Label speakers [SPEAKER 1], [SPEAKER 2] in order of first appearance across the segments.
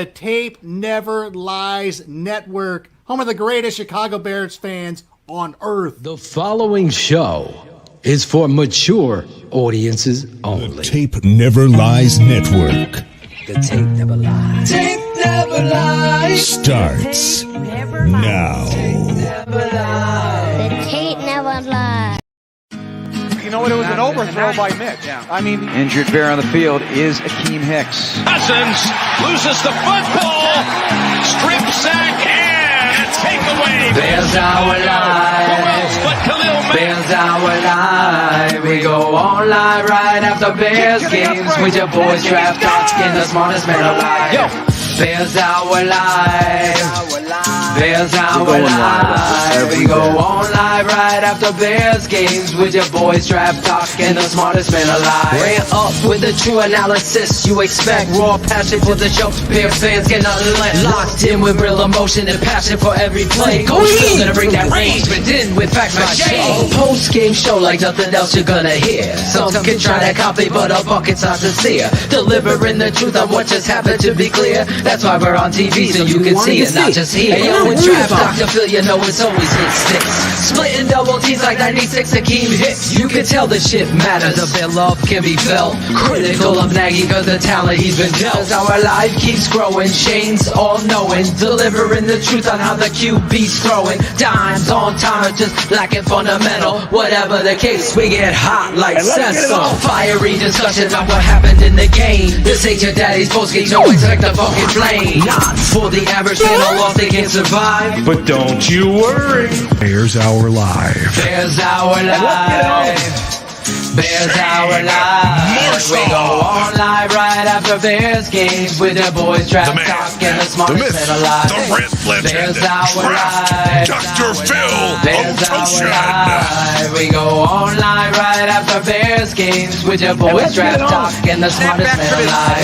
[SPEAKER 1] the Tape Never Lies Network, home of the greatest Chicago Bears fans on earth.
[SPEAKER 2] The following show is for mature audiences only.
[SPEAKER 3] The Tape Never Lies Network.
[SPEAKER 2] The Tape Never Lies.
[SPEAKER 4] Tape Never Lies.
[SPEAKER 3] Starts now.
[SPEAKER 5] The Tape Never Lies.
[SPEAKER 6] You know what? It was an overthrow by Mitch.
[SPEAKER 7] Yeah.
[SPEAKER 6] I mean,
[SPEAKER 7] Injured Bear on the field is Akeem Hicks.
[SPEAKER 8] Cousins loses the football. Strip sack and takeaway.
[SPEAKER 4] Bears our live.
[SPEAKER 8] Who else but Khalil Mack?
[SPEAKER 4] Bears our live. We go on live right after Bears games with your boys Draft Talking, the smartest man alive.
[SPEAKER 8] Yo.
[SPEAKER 4] Bears our live. Bears our live. We go on live right after Bears games with your boys Draft Talking, the smartest man alive. Ran up with the true analysis you expect. Raw passion for the show. Bears fans get nothing less. Locked in with real emotion and passion for every play. Coach Phil gonna bring that range, but in with facts like Shane. Post game show like nothing else you're gonna hear. Some can try to copy, but a bucket's not sincere. Delivering the truth on what just happened, to be clear. That's why we're on TV, so you can see it, not just hear. Hey, yo, with Draft Dr. Phil, you know it's always hit sticks. Splitting double T's like 96 Akeem Hicks. You can tell the shit matters. A bit love can be felt. Critical of Nagy cause the talent he's been dealt. As our life keeps growing, Shane's all knowing. Delivering the truth on how the QB's throwing. Dimes on time, just lacking fundamental. Whatever the case, we get hot like Cecil. Fiery discussion about what happened in the game. This ain't your daddy's postgame, so expect the fucking flame. Not for the average fan, a loss they can survive.
[SPEAKER 8] But don't you worry.
[SPEAKER 3] Bears Our Live.
[SPEAKER 4] Bears our life. Bears our life. We go on live right after Bears games with their boys Draft Talking, the smartest man alive.
[SPEAKER 3] the Red Legend,
[SPEAKER 4] Bears our life.
[SPEAKER 3] Dr. Phil
[SPEAKER 4] Bears our life. We go on live right after Bears games with your boys Draft Talking, the smartest man alive.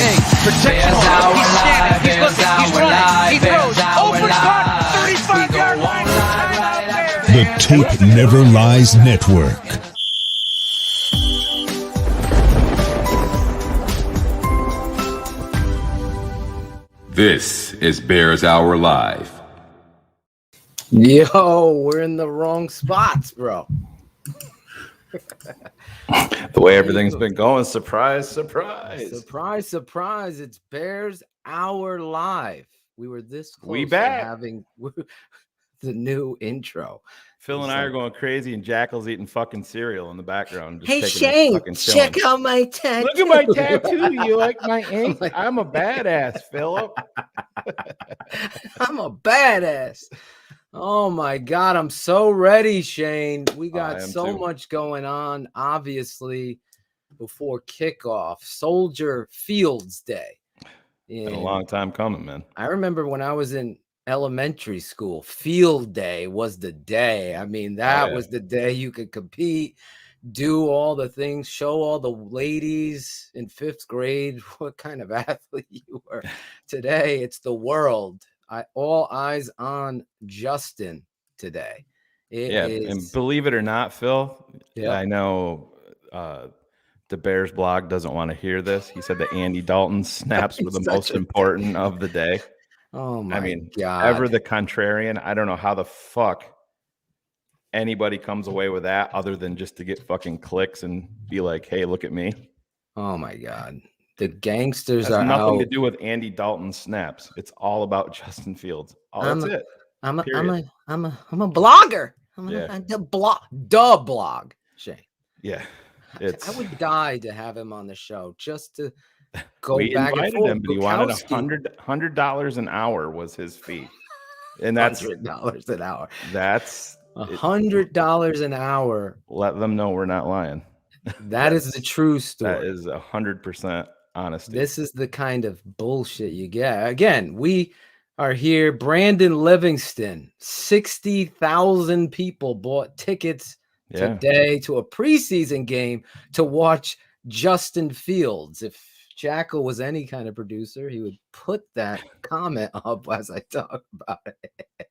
[SPEAKER 4] Bears our life. Bears our life. Bears our life. We go on live right after
[SPEAKER 3] The Tape Never Lies Network.
[SPEAKER 9] This is Bears Hour Live.
[SPEAKER 10] Yo, we're in the wrong spots, bro.
[SPEAKER 11] The way everything's been going, surprise, surprise.
[SPEAKER 10] Surprise, surprise. It's Bears Hour Live. We were this close
[SPEAKER 11] We
[SPEAKER 10] to
[SPEAKER 11] back.
[SPEAKER 10] having the new intro.
[SPEAKER 11] Phil and I are going crazy, and Jackal's eating fucking cereal in the background. Just
[SPEAKER 10] Hey,
[SPEAKER 11] taking
[SPEAKER 10] Shane,
[SPEAKER 11] fucking chilling.
[SPEAKER 10] check out my tattoo.
[SPEAKER 11] Look at my tattoo. You like my ink? I'm a badass, Philip.
[SPEAKER 10] I'm a badass. Oh, my God. I'm so ready, Shane. We got so
[SPEAKER 11] too.
[SPEAKER 10] much going on, obviously, before kickoff. Soldier Fields Day.
[SPEAKER 11] Been a long time coming, man.
[SPEAKER 10] I remember when I was in elementary school, field day was the day. I mean, that was the day you could compete, do all the things, show all the ladies in 5th grade what kind of athlete you were. Today, it's the world. All eyes on Justin today.
[SPEAKER 11] And believe it or not, Phil, I know the Bears blog doesn't want to hear this. He said that Andy Dalton's snaps were the most important of the day.
[SPEAKER 10] Oh my God.
[SPEAKER 11] Ever the contrarian. I don't know how the fuck anybody comes away with that other than just to get fucking clicks and be like, hey, look at me.
[SPEAKER 10] Oh my God. The gangsters
[SPEAKER 11] Has
[SPEAKER 10] are
[SPEAKER 11] nothing
[SPEAKER 10] out.
[SPEAKER 11] to do with Andy Dalton's snaps. It's all about Justin Fields. That's it.
[SPEAKER 10] I'm a blogger. The blog, Shane.
[SPEAKER 11] Yeah.
[SPEAKER 10] I would die to have him on the show just to go
[SPEAKER 11] we
[SPEAKER 10] back and
[SPEAKER 11] invited
[SPEAKER 10] forth.
[SPEAKER 11] him, but he wanted $100 an hour was his fee. And that's
[SPEAKER 10] $100 an hour.
[SPEAKER 11] That's
[SPEAKER 10] $100 an hour.
[SPEAKER 11] Let them know we're not lying.
[SPEAKER 10] That is the true story.
[SPEAKER 11] That is 100% honesty.
[SPEAKER 10] This is the kind of bullshit you get. Again, we are here. Brandon Livingston, 60,000 people bought tickets today to a preseason game to watch Justin Fields. If Jackal was any kind of producer, he would put that comment up as I talk about it.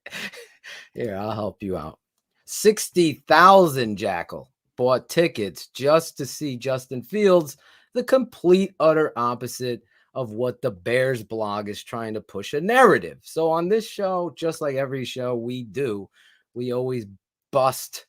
[SPEAKER 10] Here, I'll help you out. 60,000 Jackal bought tickets just to see Justin Fields, the complete, utter opposite of what the Bears blog is trying to push a narrative. So on this show, just like every show we do, we always bust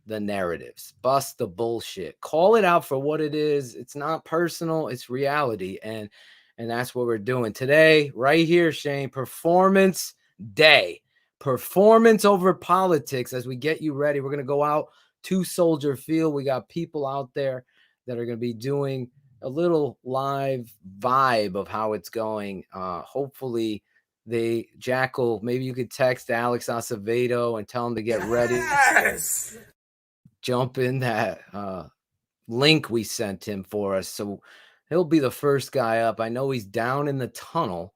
[SPEAKER 10] the narratives, bust the bullshit, call it out for what it is. It's not personal, it's reality. And that's what we're doing today, right here, Shane. Performance day, performance over politics. As we get you ready, we're going to go out to Soldier Field. We got people out there that are going to be doing a little live vibe of how it's going. Hopefully Jackal, maybe you could text Alex Acevedo and tell him to get ready. Yes! Jump in that link we sent him for us. So he'll be the first guy up. I know he's down in the tunnel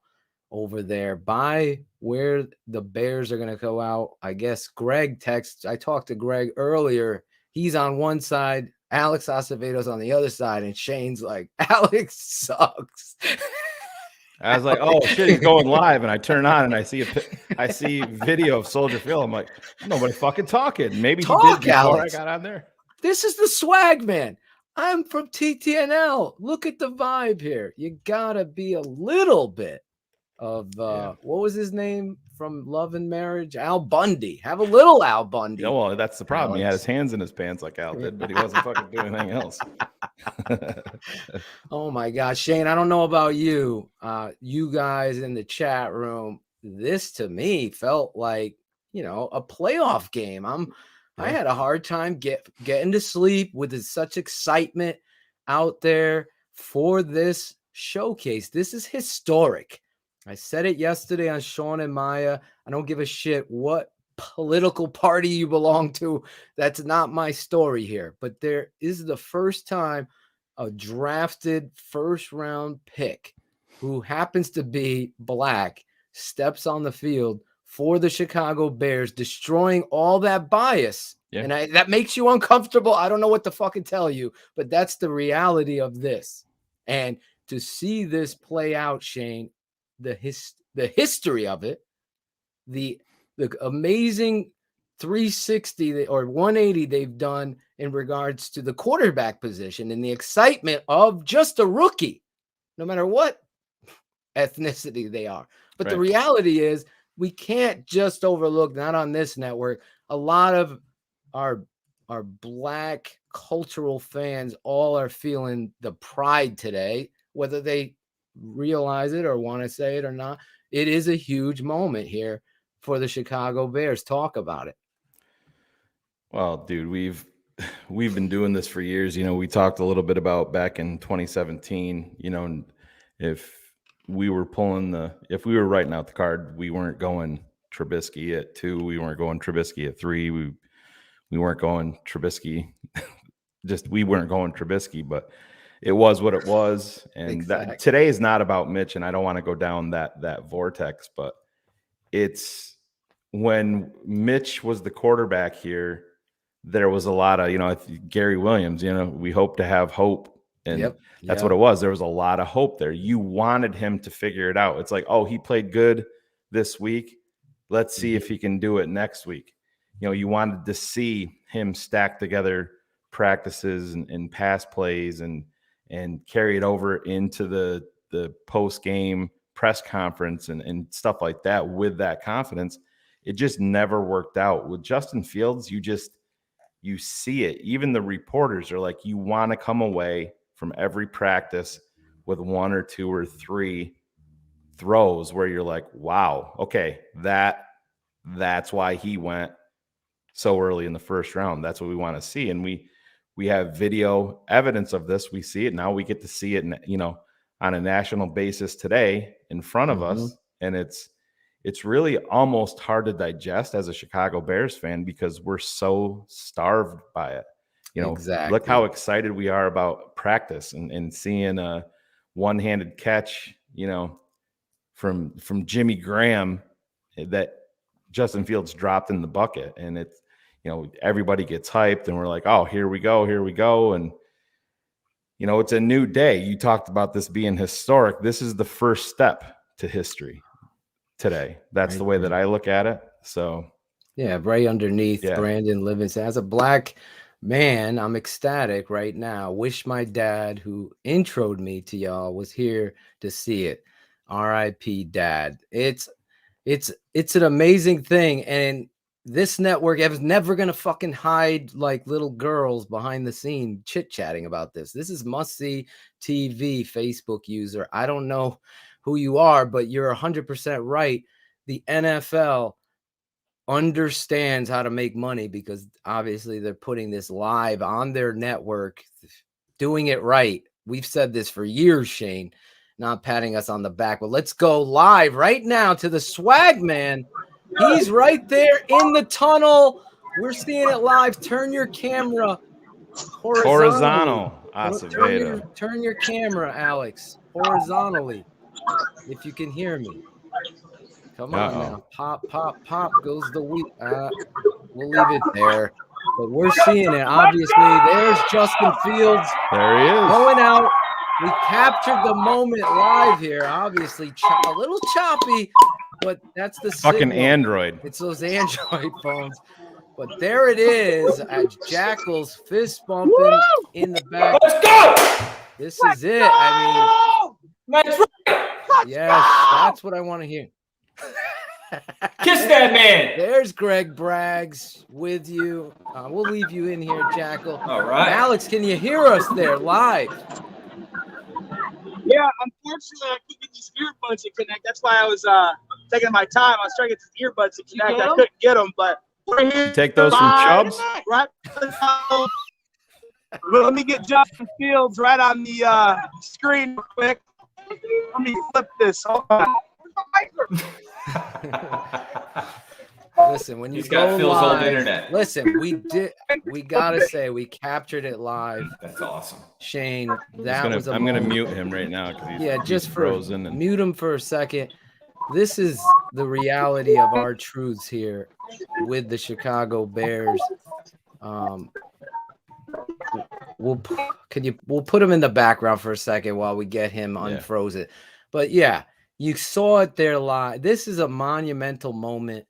[SPEAKER 10] over there by where the Bears are going to go out. I guess Greg texts. I talked to Greg earlier. He's on one side. Alex Acevedo's on the other side. And Shane's like, Alex sucks.
[SPEAKER 11] I was like, oh shit, he's going live, and I turn on and I see video of Soldier Field. I'm like, nobody fucking talking. Maybe he did before Alex. I got on there.
[SPEAKER 10] This is the swag, man. I'm from TTNL. Look at the vibe here. You gotta be a little bit of what was his name from Love and Marriage? Al Bundy. Have a little Al Bundy.
[SPEAKER 11] Yeah, well, that's the problem. Alex. He had his hands in his pants like Al did, but he wasn't fucking doing anything else.
[SPEAKER 10] Oh my God, Shane, I don't know about you. You guys in the chat room, this to me felt like, a playoff game. I had a hard time getting to sleep with such excitement out there for this showcase. This is historic. I said it yesterday on Sean and Maya. I don't give a shit what political party you belong to. That's not my story here. But there is the first time a drafted first round pick who happens to be black steps on the field for the Chicago Bears, destroying all that bias. Yeah. And that makes you uncomfortable. I don't know what to fucking tell you, but that's the reality of this. And to see this play out, Shane, the history of it, the amazing 360 or 180 they've done in regards to the quarterback position and the excitement of just a rookie, no matter what ethnicity they are. But right. The reality is we can't just overlook, not on this network, a lot of our black cultural fans all are feeling the pride today, whether they realize it or want to say it or not. It is a huge moment here for the Chicago Bears. Talk about it.
[SPEAKER 11] Well, dude, we've been doing this for years. We talked a little bit about back in 2017, if we were writing out the card, we weren't going Trubisky at 2, we weren't going Trubisky at 3, we weren't going Trubisky. We weren't going Trubisky, but it was what it was. And exactly. That today is not about Mitch, and I don't want to go down that vortex, but it's when Mitch was the quarterback here, there was a lot of, Gary Williams, we hope to have hope. And that's what it was. There was a lot of hope there. You wanted him to figure it out. It's like, oh, he played good this week. Let's see if he can do it next week. You wanted to see him stack together practices and pass plays and carry it over into the post-game press conference and stuff like that with that confidence. It just never worked out. With Justin Fields, you see it. Even the reporters are like, you want to come away from every practice with 1 or 2 or 3 throws where you're like, wow, okay, that's why he went so early in the first round. That's what we want to see. And we have video evidence of this. We see it now. We get to see it, on a national basis today in front of us. And it's really almost hard to digest as a Chicago Bears fan because we're so starved by it.
[SPEAKER 10] Exactly.
[SPEAKER 11] Look how excited we are about practice and seeing a one-handed catch, from Jimmy Graham that Justin Fields dropped in the bucket. And it's, everybody gets hyped and we're like, oh, here we go. And, it's a new day. You talked about this being historic. This is the first step to history today. That's the way that I look at it. So,
[SPEAKER 10] yeah, right underneath Brandon Livingston as a black Man, I'm ecstatic right now. Wish my dad, who introed me to y'all, was here to see it. R.I.P. Dad. It's an amazing thing, and this network is never gonna fucking hide like little girls behind the scene chit-chatting about this. This is must-see TV. Facebook user, I don't know who you are, but you're 100% right. The NFL understands how to make money because obviously they're putting this live on their network, doing it right. We've said this for years, Shane, not patting us on the back, but let's go live right now to the swag man. He's right there in the tunnel. We're seeing it live. Turn your camera
[SPEAKER 11] horizontal. Acevedo.
[SPEAKER 10] Turn your camera, Alex, horizontally, if you can hear me. Come on now. Pop, pop, pop goes the wheat. We'll leave it there. But we're seeing it. Obviously, there's Justin Fields.
[SPEAKER 11] There he is.
[SPEAKER 10] Going out. We captured the moment live here. Obviously, a little choppy, but that's the
[SPEAKER 11] fucking
[SPEAKER 10] signal.
[SPEAKER 11] Android.
[SPEAKER 10] It's those Android phones. But there it is. At Jackal's fist bumping in the back.
[SPEAKER 8] Let's go!
[SPEAKER 10] This is it. I mean,
[SPEAKER 8] That's right.
[SPEAKER 10] yes, that's what I want to hear.
[SPEAKER 8] Kiss that man.
[SPEAKER 10] There's Greg Braggs with you. We'll leave you in here, Jackal.
[SPEAKER 8] All right.
[SPEAKER 10] Alex, can you hear us there live?
[SPEAKER 6] Yeah, unfortunately, I couldn't get these earbuds to connect. That's why I was taking my time. I was trying to get these earbuds to connect. I couldn't get them, but we're here.
[SPEAKER 11] You take those from Chubbs?
[SPEAKER 6] Right. Let me get Justin Fields right on the screen real quick. Let me flip this. Hold on.
[SPEAKER 10] Listen, when you
[SPEAKER 8] He's
[SPEAKER 10] go
[SPEAKER 8] got Phil's
[SPEAKER 10] live,
[SPEAKER 8] old internet.
[SPEAKER 10] listen, we gotta say we captured it live.
[SPEAKER 8] That's awesome.
[SPEAKER 10] Shane,
[SPEAKER 11] I'm gonna mute him right now because
[SPEAKER 10] just
[SPEAKER 11] frozen.
[SPEAKER 10] Mute him for a second. This is the reality of our truths here with the Chicago Bears. We'll put him in the background for a second while we get him unfrozen. But yeah, you saw it there live. This is a monumental moment.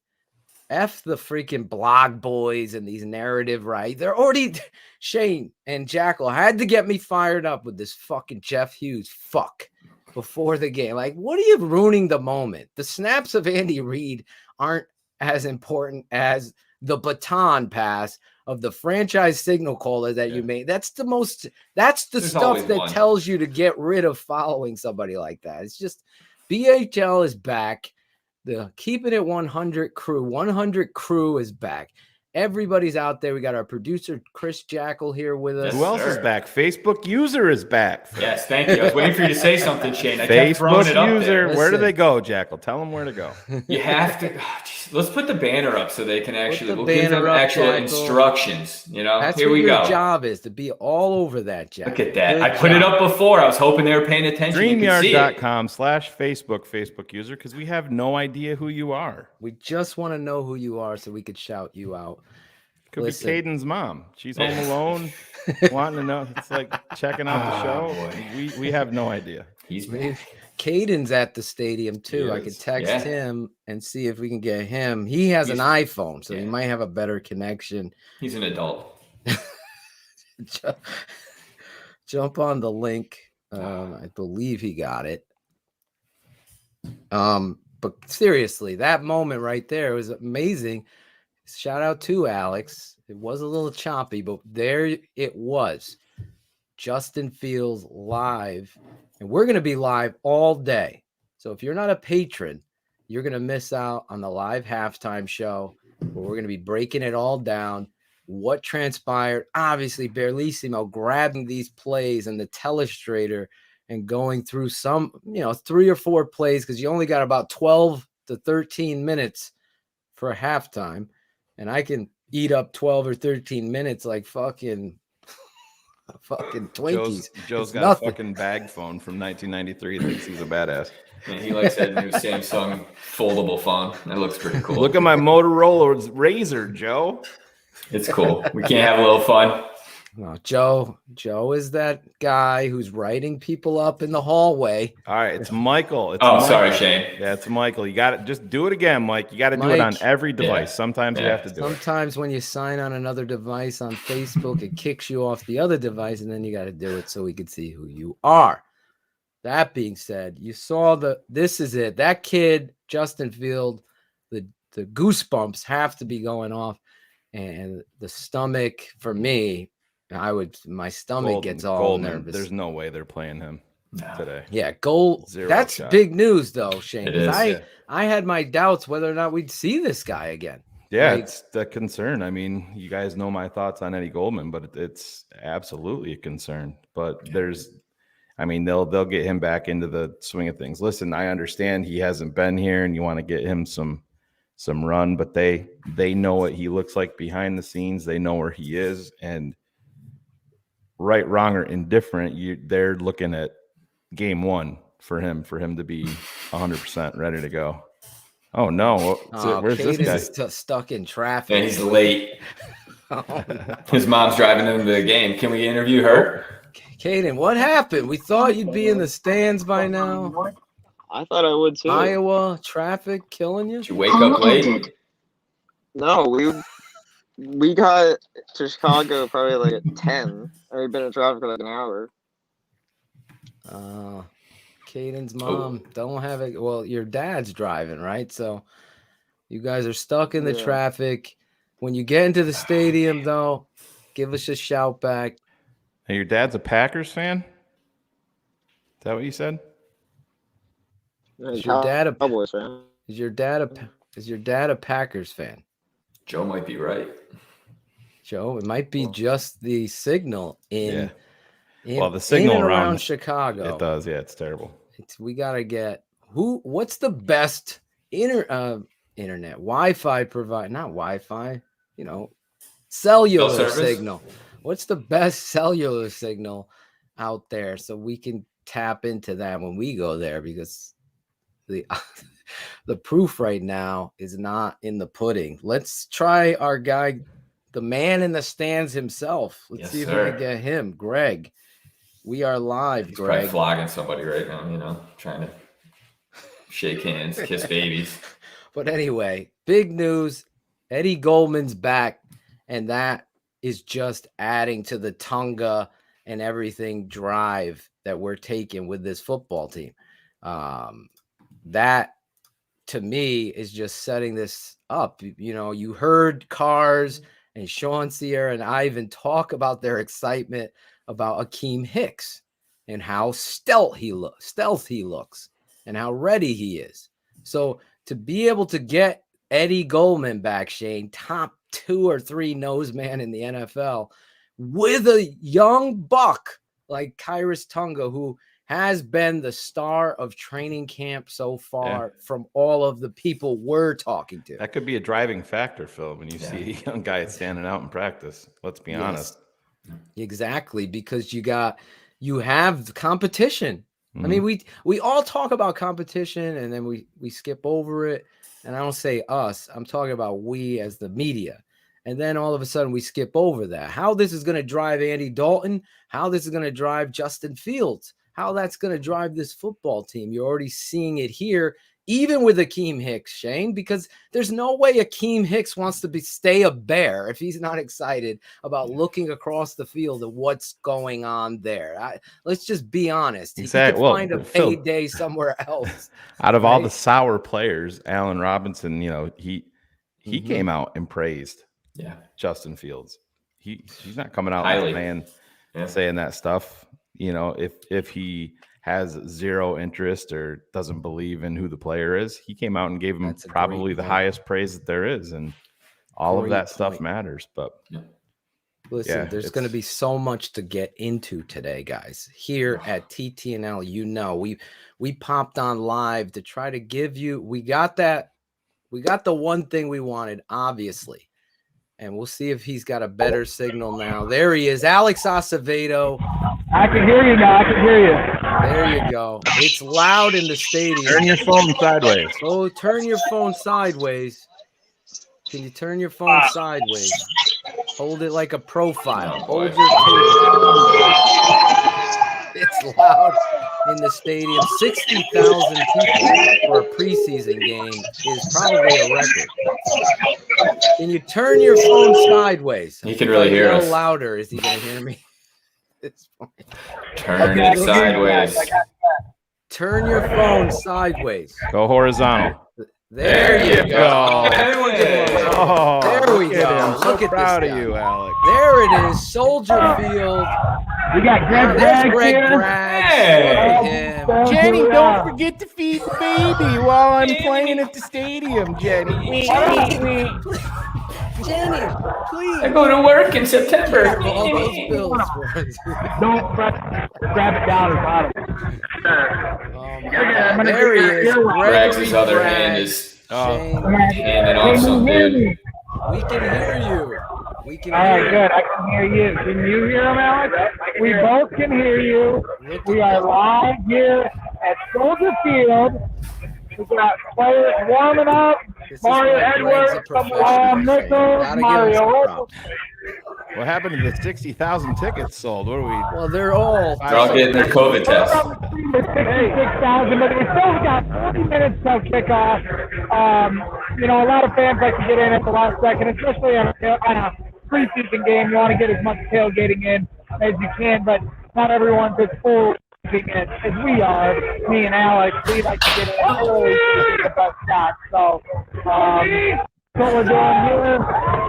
[SPEAKER 10] F the freaking blog boys and these narrative, right? They're already Shane and Jackal had to get me fired up with this fucking Jeff Hughes fuck before the game. Like, what are you ruining the moment? The snaps of Andy Reid aren't as important as the baton pass of the franchise signal caller that you made. That's the stuff that tells you to get rid of following somebody like that. It's just BHL is back. The Keeping It 100 crew is back. Everybody's out there. We got our producer, Chris Jackal, here with us.
[SPEAKER 11] Who else is back? Facebook user is back.
[SPEAKER 8] Yes, thank you. I was waiting for you to say something, Shane. I kept throwing it up
[SPEAKER 11] user,
[SPEAKER 8] there.
[SPEAKER 11] where do they go, Jackal? Tell them where to go.
[SPEAKER 8] You have to. Let's put the banner up so they can actually. We'll
[SPEAKER 10] give
[SPEAKER 8] them actual instructions. You know,
[SPEAKER 10] that's
[SPEAKER 8] here we go.
[SPEAKER 10] Your job is to be all over that, Jack.
[SPEAKER 8] Look at that. I put it up before. I was hoping they were paying attention.
[SPEAKER 11] StreamYard.com/Facebook user because we have no idea who you are.
[SPEAKER 10] We just want to know who you are so we could shout you out.
[SPEAKER 11] Could be Caden's mom. She's home alone, wanting to know. It's like checking out the show. We have no idea.
[SPEAKER 10] Caden's at the stadium too. I could text him and see if we can get him. He has an iPhone, so he might have a better connection.
[SPEAKER 8] He's an adult.
[SPEAKER 10] Jump on the link. I believe he got it. But seriously, that moment right there was amazing. Shout out to Alex. It was a little choppy, but there it was. Justin Fields live. And we're going to be live all day. So if you're not a patron, you're going to miss out on the live halftime show where we're going to be breaking it all down. What transpired? Obviously, Barlissimo grabbing these plays and the telestrator and going through some, 3 or 4 plays because you only got about 12 to 13 minutes for a halftime. And I can eat up 12 or 13 minutes like fucking Twinkies.
[SPEAKER 11] Joe's got a fucking bag phone from 1993. Thinks he's a badass.
[SPEAKER 8] Yeah, he likes that new Samsung foldable phone. That looks pretty cool.
[SPEAKER 11] Look at my Motorola Razr, Joe.
[SPEAKER 8] It's cool. We can't have a little fun.
[SPEAKER 10] Well, Joe is that guy who's writing people up in the hallway.
[SPEAKER 11] All right, it's Michael.
[SPEAKER 8] Sorry, Shane.
[SPEAKER 11] Yeah, it's Michael. You got it. Just do it again, Mike. You got to do it on every device. Sometimes you have to do it.
[SPEAKER 10] Sometimes when you sign on another device on Facebook, it kicks you off the other device, and then you got to do it so we can see who you are. That being said, you saw this is it. That kid, Justin Field, the goosebumps have to be going off, and the stomach for me. My stomach gets all nervous.
[SPEAKER 11] There's no way they're playing him today.
[SPEAKER 10] Yeah, goal. That's
[SPEAKER 11] shot.
[SPEAKER 10] Big news, though, Shane.
[SPEAKER 8] It is,
[SPEAKER 10] I had my doubts whether or not we'd see this guy again.
[SPEAKER 11] Yeah, it's the concern. I mean, you guys know my thoughts on Eddie Goldman, but it's absolutely a concern. But they'll get him back into the swing of things. Listen, I understand he hasn't been here, and you want to get him some run, but they know what he looks like behind the scenes. They know where he is, and right, wrong, or indifferent, they're looking at game one for him to be 100% ready to go. Oh no! Where's this guy?
[SPEAKER 10] Is stuck in traffic.
[SPEAKER 8] And he's late. His mom's driving him to the game. Can we interview her?
[SPEAKER 10] Kaden, what happened? We thought you'd be in the stands by now.
[SPEAKER 12] I thought I would too.
[SPEAKER 10] Iowa traffic killing you.
[SPEAKER 8] Did you wake up late?
[SPEAKER 12] No, we got to Chicago probably like at 10, and we've been in traffic for like an hour.
[SPEAKER 10] Caden's mom don't have it. Well, your dad's driving, right? So you guys are stuck in the traffic. When you get into the stadium, though, give us a shout back.
[SPEAKER 11] Hey, your dad's a Packers fan? Is that what you said?
[SPEAKER 10] Is your dad a
[SPEAKER 12] Cowboys fan?
[SPEAKER 10] Is your dad a Packers fan?
[SPEAKER 8] Joe might be right.
[SPEAKER 10] Joe, it might be just the signal the
[SPEAKER 11] signal
[SPEAKER 10] around Chicago.
[SPEAKER 11] It does, yeah. It's terrible.
[SPEAKER 10] We gotta get what's the best internet Wi-Fi provider? Not Wi-Fi, cellular signal. What's the best cellular signal out there so we can tap into that when we go there? Because the proof right now is not in the pudding. Let's try our guy, the man in the stands himself. Let's see if we can get him. Greg, we are live.
[SPEAKER 8] He's
[SPEAKER 10] Greg,
[SPEAKER 8] probably flogging somebody right now, trying to shake hands, kiss babies.
[SPEAKER 10] But anyway, big news. Eddie Goldman's back, and that is just adding to the Tonga and everything drive that we're taking with this football team. That to me is just setting this up. You heard Cars and Sean Sierra and Ivan talk about their excitement about Akeem Hicks and how stealth he looks and how ready he is. So to be able to get Eddie Goldman back, Shane, top 2 or 3 nose man in the NFL, with a young buck like Kyrus Tonga, who has been the star of training camp so far from all of the people we're talking to.
[SPEAKER 11] That could be a driving factor, Phil, when you see a young guy standing out in practice. Let's be honest.
[SPEAKER 10] Exactly, because you have competition. I mean, we all talk about competition and then we skip over it. And I don't say us, I'm talking about we as the media. And then all of a sudden we skip over that. How this is going to drive Andy Dalton, how this is going to drive Justin Fields, how that's going to drive this football team. You're already seeing it here, even with Akeem Hicks, Shane, because there's no way Akeem Hicks wants to stay a Bear if he's not excited about looking across the field at what's going on there. Let's just be honest.
[SPEAKER 11] Exactly.
[SPEAKER 10] He could find a payday somewhere else.
[SPEAKER 11] Out of all the sour players, Allen Robinson, he came out and praised Justin Fields. He's not coming out like a man saying that stuff. If he has zero interest or doesn't believe in who the player is, he came out and gave him probably the highest praise that there is. And all of that stuff matters. But
[SPEAKER 10] listen, there's going to be so much to get into today, guys. Here at TTNL, we popped on live to try to give you, we got the one thing we wanted, obviously. And we'll see if he's got a better signal now. There he is, Alex Acevedo.
[SPEAKER 6] I can hear you now. I can hear you.
[SPEAKER 10] There you go. It's loud in the stadium.
[SPEAKER 11] Turn your phone sideways.
[SPEAKER 10] Oh, turn your phone sideways. Can you turn your phone sideways? Hold it like a profile. Hold your tape. It's loud in the stadium. 60,000 people for a preseason game is probably a record. Can you turn your phone sideways?
[SPEAKER 8] He can really hear us.
[SPEAKER 10] Louder. Is he going to hear me?
[SPEAKER 8] Turn it sideways.
[SPEAKER 10] Turn your phone sideways.
[SPEAKER 11] Go horizontal.
[SPEAKER 10] There you go.
[SPEAKER 8] Everyone get one.
[SPEAKER 11] Oh,
[SPEAKER 10] there we go.
[SPEAKER 11] I'm so
[SPEAKER 10] Look at
[SPEAKER 11] proud
[SPEAKER 10] this
[SPEAKER 11] of
[SPEAKER 10] guy.
[SPEAKER 11] you, Alex.
[SPEAKER 10] There it is. Soldier Field.
[SPEAKER 6] We got Greg
[SPEAKER 10] There's Greg
[SPEAKER 6] here.
[SPEAKER 10] Bragg.
[SPEAKER 8] Hey.
[SPEAKER 10] Look at him.
[SPEAKER 11] Jenny, don't forget to feed the baby while I'm playing at the stadium, Jenny.
[SPEAKER 10] Jenny, please.
[SPEAKER 8] I go to work in September.
[SPEAKER 10] All those bills for us.
[SPEAKER 6] Don't grab it down the bottom.
[SPEAKER 10] There he is.
[SPEAKER 8] Bragg's other hand is handing off some dude.
[SPEAKER 10] We can hear you. We can
[SPEAKER 6] All
[SPEAKER 10] hear
[SPEAKER 6] right, good. I can hear you. Can you hear him, Alex? We both can hear you. We are live here at Soldier Field. We got players warming up. Mario Edwards, Nichols, Mario.
[SPEAKER 11] What happened to the 60,000 tickets sold? What are we?
[SPEAKER 10] Well, they're all
[SPEAKER 8] getting their COVID test.
[SPEAKER 6] 66,000, but we still got 40 minutes till kickoff. You know, a lot of fans like to get in at the last second, especially on a preseason game. You want to get as much tailgating in as you can, but not everyone's as full as we are. Me and Alex, we like to get in early to get the best shot. So, what we're doing here,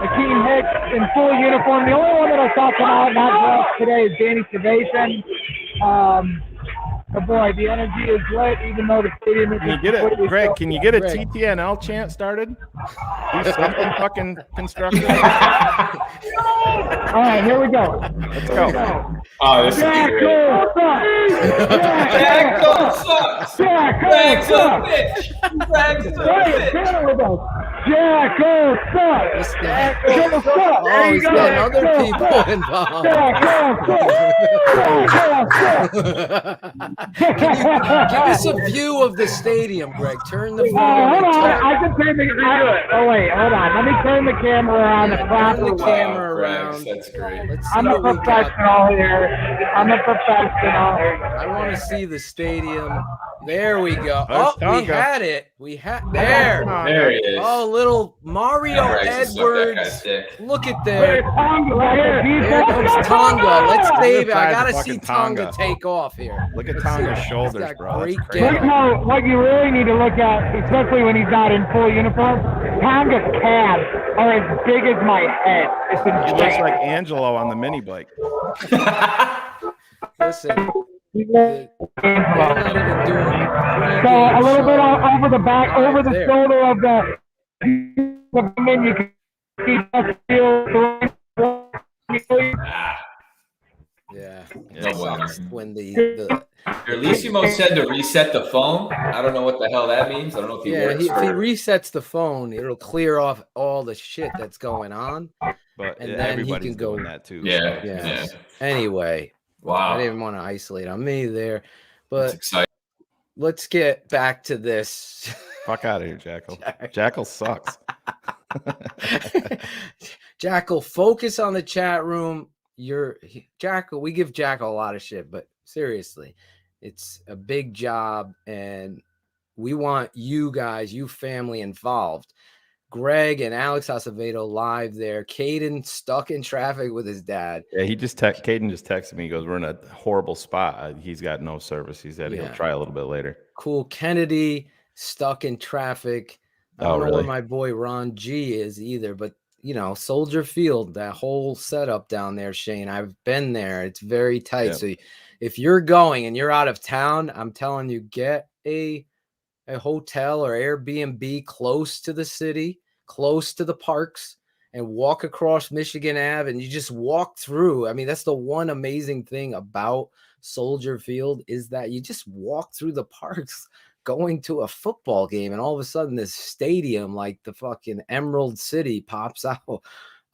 [SPEAKER 6] Akeem Hicks in full uniform. The only one that'll talk about not dressed today is Danny Acevedo. But boy, the energy is lit, even though the stadium is.
[SPEAKER 11] Can you get it, Greg? Can you get a TTNL chant started? Do something fucking constructive.
[SPEAKER 6] All right, here we go.
[SPEAKER 11] Let's go.
[SPEAKER 8] Oh, this is great.
[SPEAKER 6] Jacko sucks.
[SPEAKER 8] Bragg's a bitch. Bragg's a bitch.
[SPEAKER 6] Jacko sucks.
[SPEAKER 10] Oh, he's got other people involved. Give us a view of the stadium, Greg. Turn the phone.
[SPEAKER 6] Hold on, I can turn the camera. Oh wait, hold on. Let me turn the camera around the proper
[SPEAKER 10] Turn the
[SPEAKER 6] way.
[SPEAKER 10] camera around.
[SPEAKER 8] That's great.
[SPEAKER 10] Let's see
[SPEAKER 6] I'm a
[SPEAKER 10] what we got.
[SPEAKER 6] professional here. I'm a professional.
[SPEAKER 10] I want to see the stadium. There we go.
[SPEAKER 11] There's
[SPEAKER 10] Oh, we
[SPEAKER 11] Tonka.
[SPEAKER 10] had it. We had there.
[SPEAKER 8] There he is.
[SPEAKER 10] Oh, little Mario
[SPEAKER 8] Bragg's sucked that guy's
[SPEAKER 10] Edwards.
[SPEAKER 8] dick.
[SPEAKER 10] Look at there.
[SPEAKER 6] Tonga right here.
[SPEAKER 10] There comes Tonga. Let's save it. I
[SPEAKER 11] Look at
[SPEAKER 10] gotta
[SPEAKER 11] the
[SPEAKER 10] see
[SPEAKER 11] fucking
[SPEAKER 10] Tonga
[SPEAKER 11] Tonga.
[SPEAKER 10] take off here.
[SPEAKER 11] Look at
[SPEAKER 10] Let's see.
[SPEAKER 11] Tonga's
[SPEAKER 10] He's
[SPEAKER 11] shoulders,
[SPEAKER 10] got
[SPEAKER 11] bro.
[SPEAKER 10] great
[SPEAKER 11] That's crazy.
[SPEAKER 10] game.
[SPEAKER 6] No, what you really need to look at, especially when he's not in full uniform, Tonga's calves are as big as my head. It's
[SPEAKER 11] He looks
[SPEAKER 6] insane.
[SPEAKER 11] like Angelo on the mini bike.
[SPEAKER 10] Listen, they're not even doing
[SPEAKER 6] So a little bit over the back, over the
[SPEAKER 10] there.
[SPEAKER 6] shoulder of the men, you can see the field.
[SPEAKER 10] Yeah.
[SPEAKER 8] No bueno.
[SPEAKER 10] When the
[SPEAKER 8] Carlissimo said to reset the phone. I don't know what the hell that means. I don't know if he
[SPEAKER 10] yeah,
[SPEAKER 8] works
[SPEAKER 10] if he
[SPEAKER 8] for
[SPEAKER 10] resets the phone, it'll clear off all the shit that's going on.
[SPEAKER 11] But
[SPEAKER 10] And then he
[SPEAKER 11] everybody's
[SPEAKER 10] can go-
[SPEAKER 11] doing that too.
[SPEAKER 8] Yeah.
[SPEAKER 10] Yeah.
[SPEAKER 8] Yeah.
[SPEAKER 10] Anyway, I
[SPEAKER 8] Wow.
[SPEAKER 10] didn't want to isolate on me there,
[SPEAKER 8] That's
[SPEAKER 10] but
[SPEAKER 8] exciting.
[SPEAKER 10] let's get back to this.
[SPEAKER 11] Fuck out of here, Jackal. Jackal sucks.
[SPEAKER 10] Jackal, focus on the chat room. Jackal. We give Jackal a lot of shit, but seriously, it's a big job, and we want you guys, you family, involved. Greg and Alex Acevedo live there. Kaden stuck in traffic with his dad.
[SPEAKER 11] Yeah, Caden just texted me. He goes, "We're in a horrible spot. He's got no service." He said he'll try a little bit later.
[SPEAKER 10] Cool. Kennedy stuck in traffic. I don't know where my boy Ron G is either, but you know, Soldier Field, that whole setup down there, Shane. I've been there. It's very tight.
[SPEAKER 11] Yeah.
[SPEAKER 10] So if you're going and you're out of town, I'm telling you, get a hotel or Airbnb close to the city, close to the parks, and walk across Michigan Ave, and you just walk through. I mean, that's the one amazing thing about Soldier Field is that you just walk through the parks going to a football game, and all of a sudden this stadium like the fucking Emerald City pops out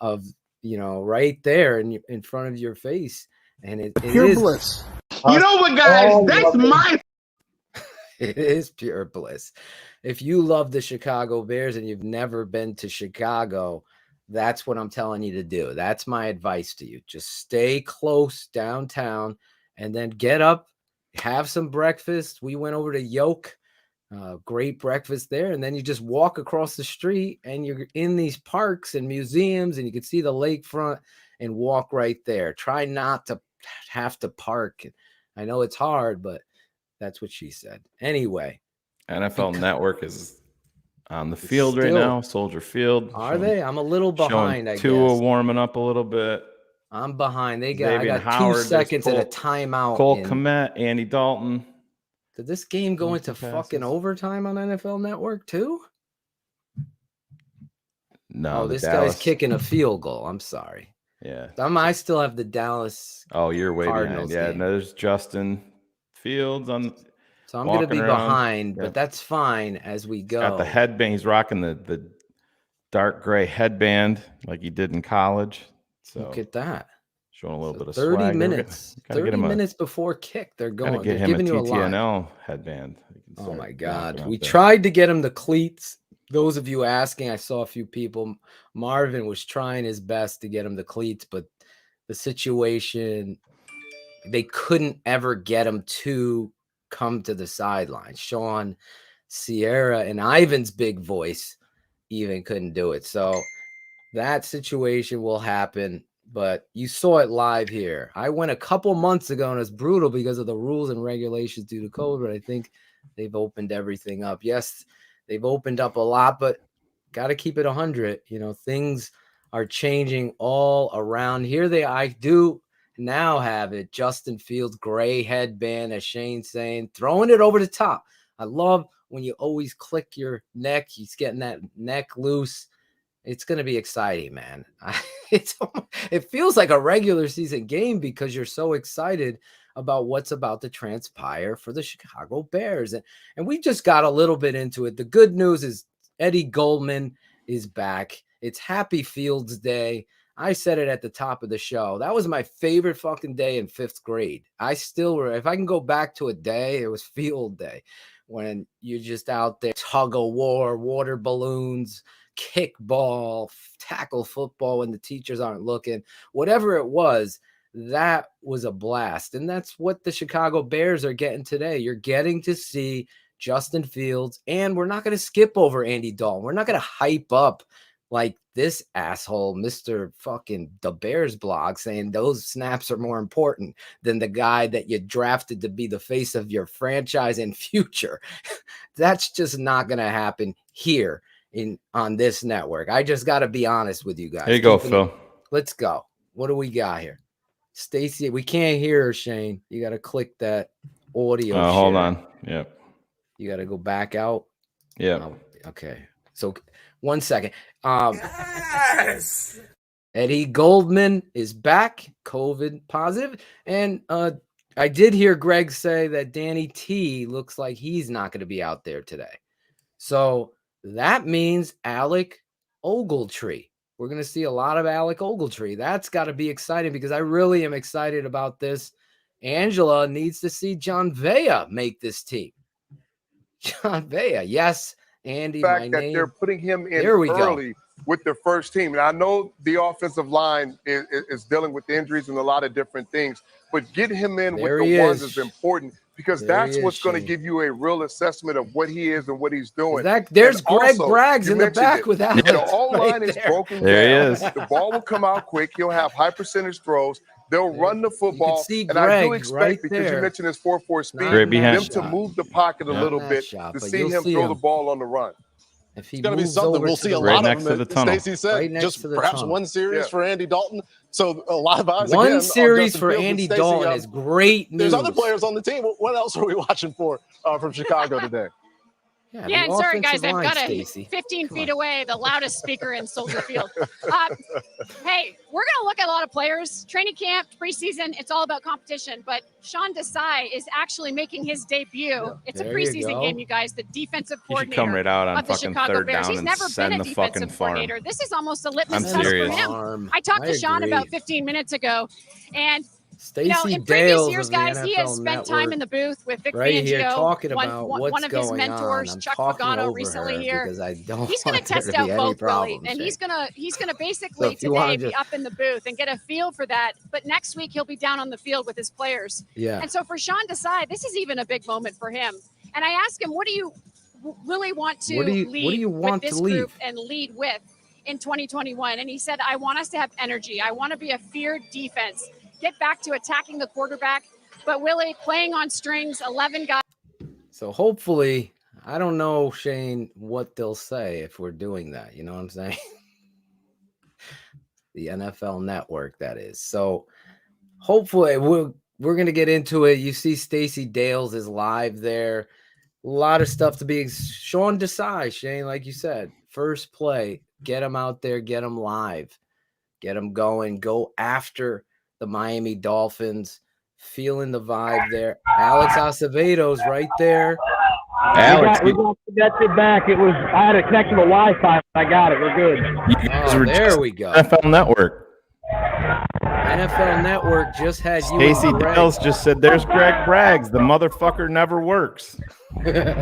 [SPEAKER 10] of, you know, right there in front of your face. And it
[SPEAKER 1] Pure
[SPEAKER 10] is
[SPEAKER 1] bliss.
[SPEAKER 6] You know what, guys? That's my.
[SPEAKER 10] It is pure bliss. If you love the Chicago Bears and you've never been to Chicago, That's what I'm telling you to do. That's my advice to you. Just stay close downtown and then get up, have some breakfast. We went over to Yoke, great breakfast there. And then you just walk across the street and you're in these parks and museums and you can see the lakefront and walk right there. Try not to have to park. I know it's hard, but that's what she said. Anyway.
[SPEAKER 11] NFL Network is on the field right now, Soldier Field.
[SPEAKER 10] Are they? I'm a little behind, I guess.
[SPEAKER 11] Tua warming up a little bit.
[SPEAKER 10] I'm behind. I got
[SPEAKER 11] Howard,
[SPEAKER 10] 2 seconds at a timeout.
[SPEAKER 11] Cole Kmet, Andy Dalton.
[SPEAKER 10] Did this game go into fucking overtime on NFL Network too?
[SPEAKER 11] No.
[SPEAKER 10] Oh, this guy's kicking a field goal. I'm sorry.
[SPEAKER 11] Yeah.
[SPEAKER 10] I still have the Dallas.
[SPEAKER 11] Oh, you're way
[SPEAKER 10] Cardinals
[SPEAKER 11] behind. Yeah,
[SPEAKER 10] game.
[SPEAKER 11] there's Justin Fields on.
[SPEAKER 10] So I'm going to be behind, but that's fine as we go.
[SPEAKER 11] Got the headband. He's rocking the dark gray headband like he did in college. So
[SPEAKER 10] look at that.
[SPEAKER 11] Showing a little bit of
[SPEAKER 10] 30
[SPEAKER 11] swag.
[SPEAKER 10] minutes. 30 minutes before kick, they're going.
[SPEAKER 11] Gotta get
[SPEAKER 10] they're
[SPEAKER 11] him
[SPEAKER 10] giving
[SPEAKER 11] a
[SPEAKER 10] you a line.
[SPEAKER 11] TTNL headband.
[SPEAKER 10] Oh my God. We tried to get him the cleats. Those of you asking, I saw a few people. Marvin was trying his best to get him the cleats, but the situation, they couldn't ever get him to come to the sideline. Sean, Sierra, and Ivan's big voice even couldn't do it. So that situation will happen, but you saw it live here. I went a couple months ago and it's brutal because of the rules and regulations due to COVID, but I think they've opened everything up. Yes, they've opened up a lot, but got to keep it 100. You know, things are changing all around here. I do now have it. Justin Fields, gray headband, as Shane's saying, throwing it over the top. I love when you always click your neck. He's getting that neck loose. It's going to be exciting, man. It feels like a regular season game because you're so excited about what's about to transpire for the Chicago Bears. And we just got a little bit into it. The good news is Eddie Goldman is back. It's Happy Fields Day. I said it at the top of the show. That was my favorite fucking day in 5th grade. If I can go back to a day, it was Field Day when you're just out there, tug of war, water balloons, kickball, tackle football when the teachers aren't looking, whatever it was. That was a blast. And that's what the Chicago Bears are getting today. You're getting to see Justin Fields, and we're not going to skip over Andy Dalton. We're not going to hype up like this asshole, Mr. fucking the Bears blog, saying those snaps are more important than the guy that you drafted to be the face of your franchise and future. That's just not going to happen here on this network. I just got to be honest with you guys.
[SPEAKER 11] Here you go, Phil.
[SPEAKER 10] Let's go. What do we got here? Stacy, we can't hear her, Shane. You got to click that audio.
[SPEAKER 11] Hold on. Yep.
[SPEAKER 10] You got to go back out.
[SPEAKER 11] Yeah.
[SPEAKER 10] Okay. So 1 second. Yes! Eddie Goldman is back, COVID positive. And I did hear Greg say that Danny T looks like he's not going to be out there today. So that means Alec Ogletree. We're going to see a lot of Alec Ogletree. That's got to be exciting because I really am excited about this. Angela needs to see John Vea make this team. John Vea, yes. Andy,
[SPEAKER 13] the fact that they're putting him in early with the first team. And I know the offensive line is dealing with injuries and a lot of different things, but getting him in with the ones is important because that's what's going to give you a real assessment of what he is and what he's doing.
[SPEAKER 10] There's Greg Braggs in the back with that.
[SPEAKER 13] The O-line is broken
[SPEAKER 11] there
[SPEAKER 13] down. The ball will come out quick. He'll have high percentage throws. They'll run the football, and I do expect, because you mentioned his 4.4 speed, them to move the pocket a little bit to see him throw the ball on the run.
[SPEAKER 14] It's going to be something. We'll see a lot of them, as Stacey said, just perhaps one series for Andy Dalton. So a lot of eyes
[SPEAKER 10] one series for Andy Dalton is great news.
[SPEAKER 14] There's other players on the team. What else are we watching for from Chicago today?
[SPEAKER 15] Yeah, and sorry, guys, I've got a 15 feet away, the loudest speaker in Soldier Field. Hey, we're going to look at a lot of players. Training camp, preseason, it's all about competition. But Sean Desai is actually making his debut. Yeah, it's a preseason game, you guys. The defensive coordinator
[SPEAKER 11] come right out on
[SPEAKER 15] of the Chicago Bears. He's never been a defensive coordinator. This is almost a litmus test for him. I talked to Sean about 15 minutes ago, and
[SPEAKER 10] Stacey
[SPEAKER 15] in
[SPEAKER 10] Dales
[SPEAKER 15] previous years,
[SPEAKER 10] of the
[SPEAKER 15] guys, he has
[SPEAKER 10] NFL
[SPEAKER 15] spent
[SPEAKER 10] Network
[SPEAKER 15] time in the booth with Vic
[SPEAKER 10] right
[SPEAKER 15] Fangio,
[SPEAKER 10] here talking about
[SPEAKER 15] one
[SPEAKER 10] what's
[SPEAKER 15] of his
[SPEAKER 10] going
[SPEAKER 15] mentors,
[SPEAKER 10] on. I'm
[SPEAKER 15] Chuck
[SPEAKER 10] talking
[SPEAKER 15] Pagano,
[SPEAKER 10] over
[SPEAKER 15] recently
[SPEAKER 10] her
[SPEAKER 15] here.
[SPEAKER 10] because I don't
[SPEAKER 15] He's going
[SPEAKER 10] want
[SPEAKER 15] to
[SPEAKER 10] there
[SPEAKER 15] test
[SPEAKER 10] to be
[SPEAKER 15] out
[SPEAKER 10] any
[SPEAKER 15] both, Willie,
[SPEAKER 10] problems.
[SPEAKER 15] and
[SPEAKER 10] Shane.
[SPEAKER 15] he's gonna basically
[SPEAKER 10] if you wanna
[SPEAKER 15] today be up in the booth and get a feel for that. But next week he'll be down on the field with his players.
[SPEAKER 10] Yeah.
[SPEAKER 15] And so for Sean Desai, this is even a big moment for him. And I asked him, what do you really want to lead with this group and lead with in 2021? And he said, I want us to have energy. I want to be a feared defense. Get back to attacking the quarterback. But Willie, playing on strings, 11 guys.
[SPEAKER 10] So hopefully, I don't know, Shane, what they'll say if we're doing that. You know what I'm saying? The NFL Network, that is. So hopefully we're going to get into it. You see Stacey Dales is live there. A lot of stuff to be. Sean Desai, Shane, like you said, first play, get him out there, get him live, get him going, go after the Miami Dolphins, feeling the vibe there. Alex Acevedo's right there.
[SPEAKER 6] Alex, we got it back. I had a connection to Wi-Fi. I got it. We're good.
[SPEAKER 10] There we go.
[SPEAKER 11] NFL Network.
[SPEAKER 10] NFL Network just had you.
[SPEAKER 11] Stacey Dales just said, "There's Greg Braggs. The motherfucker never works."
[SPEAKER 6] That's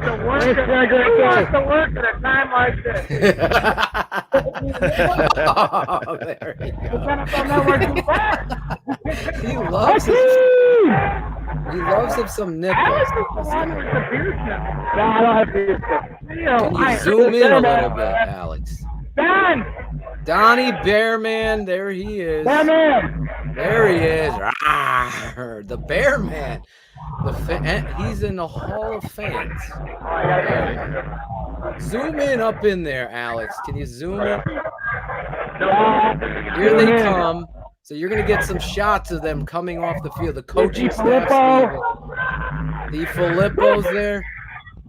[SPEAKER 6] the worst to work at a time like this.
[SPEAKER 10] Oh, there he loves it. He loves him some nipples. Can you zoom in a little bit, Alex? Donnie Bearman, there he is. There he is. Rawr, the Bearman. He's in the Hall of Fans. Zoom in up in there, Alex. Can you zoom in? Here they come. So you're going to get some shots of them coming off the field. The coaching staff. The Filippo's there.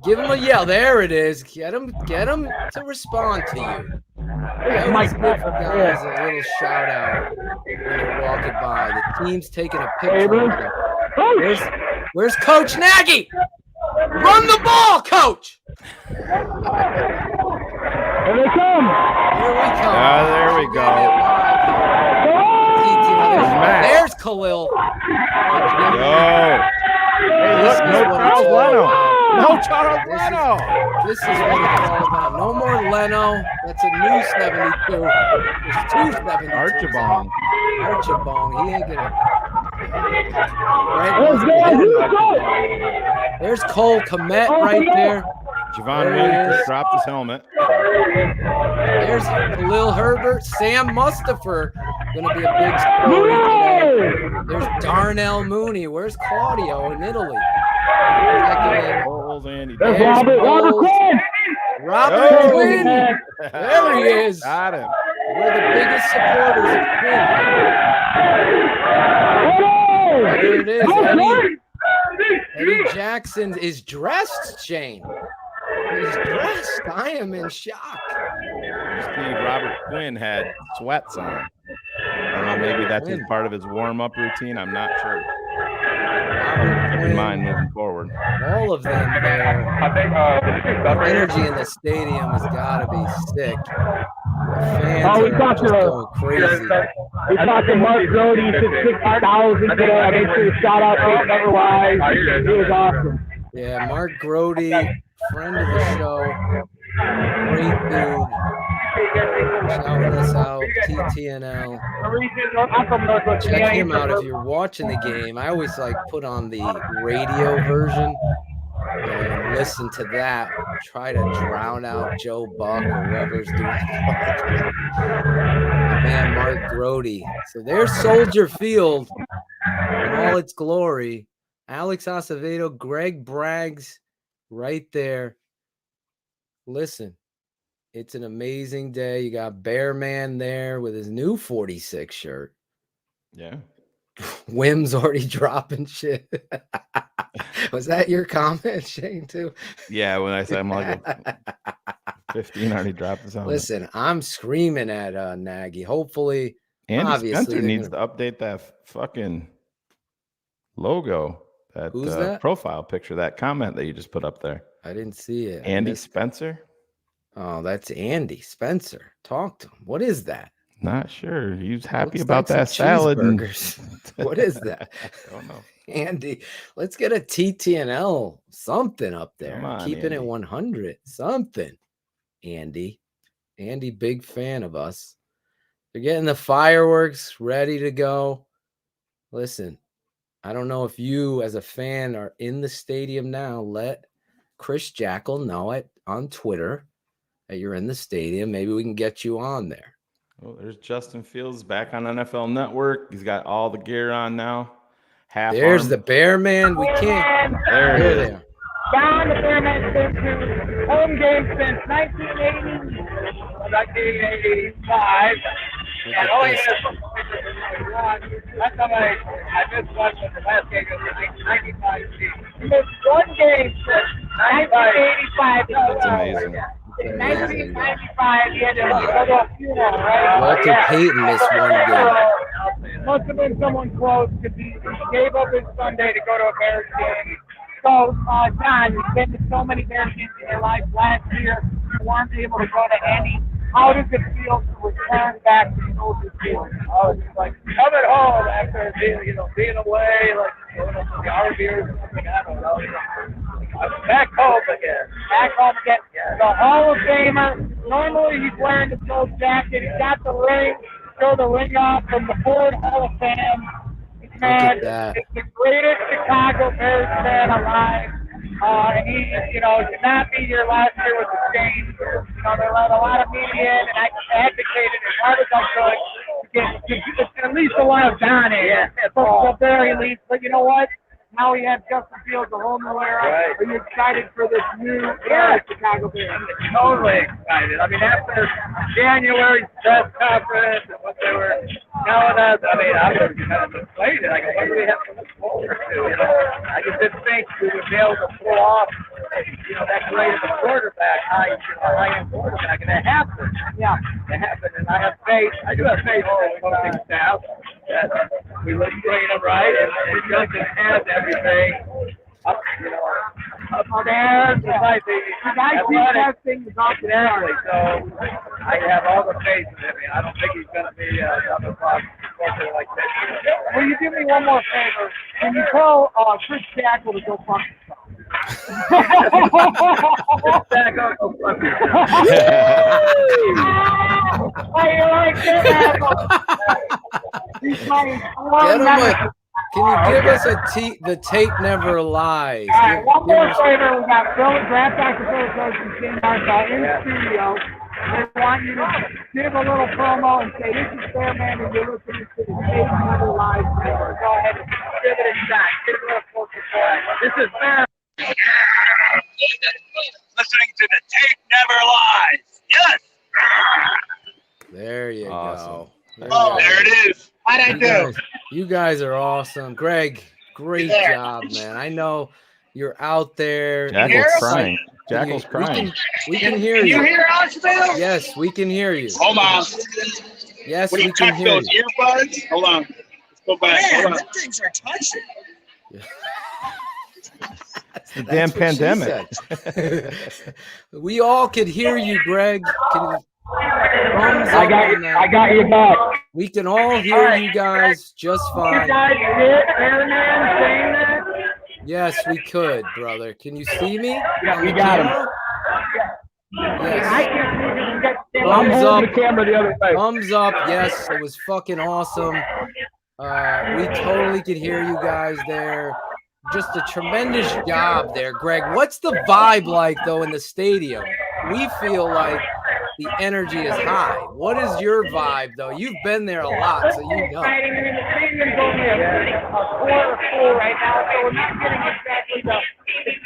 [SPEAKER 10] Give him a yell. There it is. Get him to respond to you. I always give guys a little shout out when they're walking by. The team's taking a picture. Where's Coach Nagy? Run the ball, Coach.
[SPEAKER 6] Here they come.
[SPEAKER 10] Here we come.
[SPEAKER 11] There we go.
[SPEAKER 10] There's Khalil.
[SPEAKER 11] Hey, look, no Charles Leno. No Charles Leno.
[SPEAKER 10] This is what it's all about. No more Leno. That's a new 72. There's two 72. Archibong. He ain't gonna. There's Cole Kmet right there.
[SPEAKER 11] Javon Reed just dropped his helmet.
[SPEAKER 10] There's Khalil Herbert. Sam Mustipher going to be a big story today. There's Darnell Mooney. Where's Claudio in Italy?
[SPEAKER 6] There's Robert Quinn.
[SPEAKER 10] Robert Quinn. There he is.
[SPEAKER 11] Got him.
[SPEAKER 10] We're the biggest supporters of Quinn. There it is. Eddie Jackson is dressed, Shane. He's dressed. I am in shock.
[SPEAKER 11] Steve, Robert Quinn had sweats on. I don't know, maybe that's just part of his warm-up routine. I'm not sure. Keep in mind moving forward.
[SPEAKER 10] All of them there. The energy in the stadium has got to be sick. The fans are just going crazy.
[SPEAKER 6] We talked to Mark Grody. He said 60,000 today. I made sure to shout out to Never Lies. He was awesome.
[SPEAKER 10] Yeah, Mark Grody, friend of the show. Great dude. Shouting us out, TTNL. Check him out if you're watching the game. I always put on the radio version and listen to that. Try to drown out Joe Buck or whoever's doing it. Man, Mark Grody. So there's Soldier Field in all its glory. Alex Acevedo, Greg Braggs right there. Listen, it's an amazing day. You got Bearman there with his new 46 shirt.
[SPEAKER 11] Yeah.
[SPEAKER 10] Wim's already dropping shit. Was that your comment, Shane, too?
[SPEAKER 11] Yeah, when I said I'm like 15 already dropped his helmet.
[SPEAKER 10] Listen, I'm screaming at Nagy. Hopefully,
[SPEAKER 11] Andy
[SPEAKER 10] obviously,
[SPEAKER 11] Spencer needs to update that fucking logo.
[SPEAKER 10] Who's that?
[SPEAKER 11] Profile picture, that comment that you just put up there.
[SPEAKER 10] I didn't see it.
[SPEAKER 11] Andy Spencer?
[SPEAKER 10] Oh, that's Andy Spencer. Talk to him. What is that?
[SPEAKER 11] Not sure. He was happy
[SPEAKER 10] Looks
[SPEAKER 11] about
[SPEAKER 10] like
[SPEAKER 11] that
[SPEAKER 10] some
[SPEAKER 11] salad.
[SPEAKER 10] cheeseburgers. What is that?
[SPEAKER 11] I don't know.
[SPEAKER 10] Andy, let's get a TTNL something up there.
[SPEAKER 11] Come on,
[SPEAKER 10] Keeping
[SPEAKER 11] Andy.
[SPEAKER 10] it 100. Something. Andy, big fan of us. They're getting the fireworks ready to go. Listen, I don't know if you as a fan are in the stadium now. Let Chris Jackal know it on Twitter that you're in the stadium. Maybe we can get you on there.
[SPEAKER 11] Well, there's Justin Fields back on NFL Network. He's got all the gear on now.
[SPEAKER 10] There's the Bear Man. We can't. There it is.
[SPEAKER 6] Don, the Bear Man's been to home games since 1985. And all he has that's how I missed one of the last game of the 95 season. He missed one game since 1985.
[SPEAKER 11] That's amazing.
[SPEAKER 6] In 1995, he had to go to a funeral, right?
[SPEAKER 10] Walter Payton missed one game.
[SPEAKER 6] Must have been someone close because he gave up his Sunday to go to a Bears game. So, John, you've been to so many Bears games in your life. Last year, you weren't able to go to any. How does it feel to return back to Soldier Field? Oh, it's like coming home after being away, like going up to the RVers or something. I don't know. I'm back home again. Back home again. The Hall of Famer. Normally he's wearing the gold jacket. He's got the ring. Show the ring off from the Ford Hall of Fame. Man, it's the greatest Chicago Bears fan alive. And he, did not be here last year with the Saints. They let a lot of media in, and I advocated as hard as I could to get at least a lot of Don in. At the very least. But you know what? Now we have Justin Fields, a whole new era. Right. Are you excited for this new era of Chicago Bears? Totally excited. I mean, after January's press conference and what they were telling us, I was kind of inflated. I go, what do we have to look forward to? I just didn't think we would be able to pull off, that great of a quarterback, high-end quarterback, and it happened. Yeah, it happened, and I have faith. I do have faith in the coaching staff that we would train them right, and Justin has everything up there. Like the guys testing is off there. So I have all the faith in him. I don't think he's going to be on the clock like this. Will you do me one more favor? Can you tell Chris Jackal to go fuck himself? You like that?
[SPEAKER 10] Can you give us the tape never lies?
[SPEAKER 6] All right, one more flavor. We got Draft Dr. Phil Shayne Marsaw in the studio. They want you to give a little promo and say, this is Bear Man, and you're listening to the Tape Never Lies. Go ahead and give it a shot. Give it a little focus for it. This is Bear. Listening to the Tape Never Lies. Yes.
[SPEAKER 10] There you go.
[SPEAKER 6] There it is. How'd I do?
[SPEAKER 10] You guys are awesome. Greg, great job, man. I know you're out there.
[SPEAKER 11] Jackal's crying. Jackal's crying.
[SPEAKER 10] We can hear you.
[SPEAKER 6] Can you hear us, Bill?
[SPEAKER 10] Yes, we can hear you.
[SPEAKER 6] Hold on.
[SPEAKER 10] Yes,
[SPEAKER 6] we can hear
[SPEAKER 10] you.
[SPEAKER 6] Earbuds? Hold on. Let's go back.
[SPEAKER 16] Man,
[SPEAKER 6] hold on.
[SPEAKER 16] them things are touching.
[SPEAKER 11] It's the damn pandemic.
[SPEAKER 10] We all could hear you, Greg.
[SPEAKER 6] I got you back.
[SPEAKER 10] We can all hear you guys just fine.
[SPEAKER 6] You guys hear Bear Man saying that?
[SPEAKER 10] Yes, we could, brother. Can you see me?
[SPEAKER 6] Yeah, we got him.
[SPEAKER 10] Yes.
[SPEAKER 6] I can't see him.
[SPEAKER 10] Thumbs up.
[SPEAKER 6] The camera the other way.
[SPEAKER 10] Thumbs up. Yes, it was fucking awesome. We totally could hear you guys there. Just a tremendous job there, Greg. What's the vibe like, though, in the stadium? We feel like the energy is high. What is your vibe, though? You've been there a lot, so you know.
[SPEAKER 6] I mean, the stadium's only a quarter full right now, so we're not getting exactly the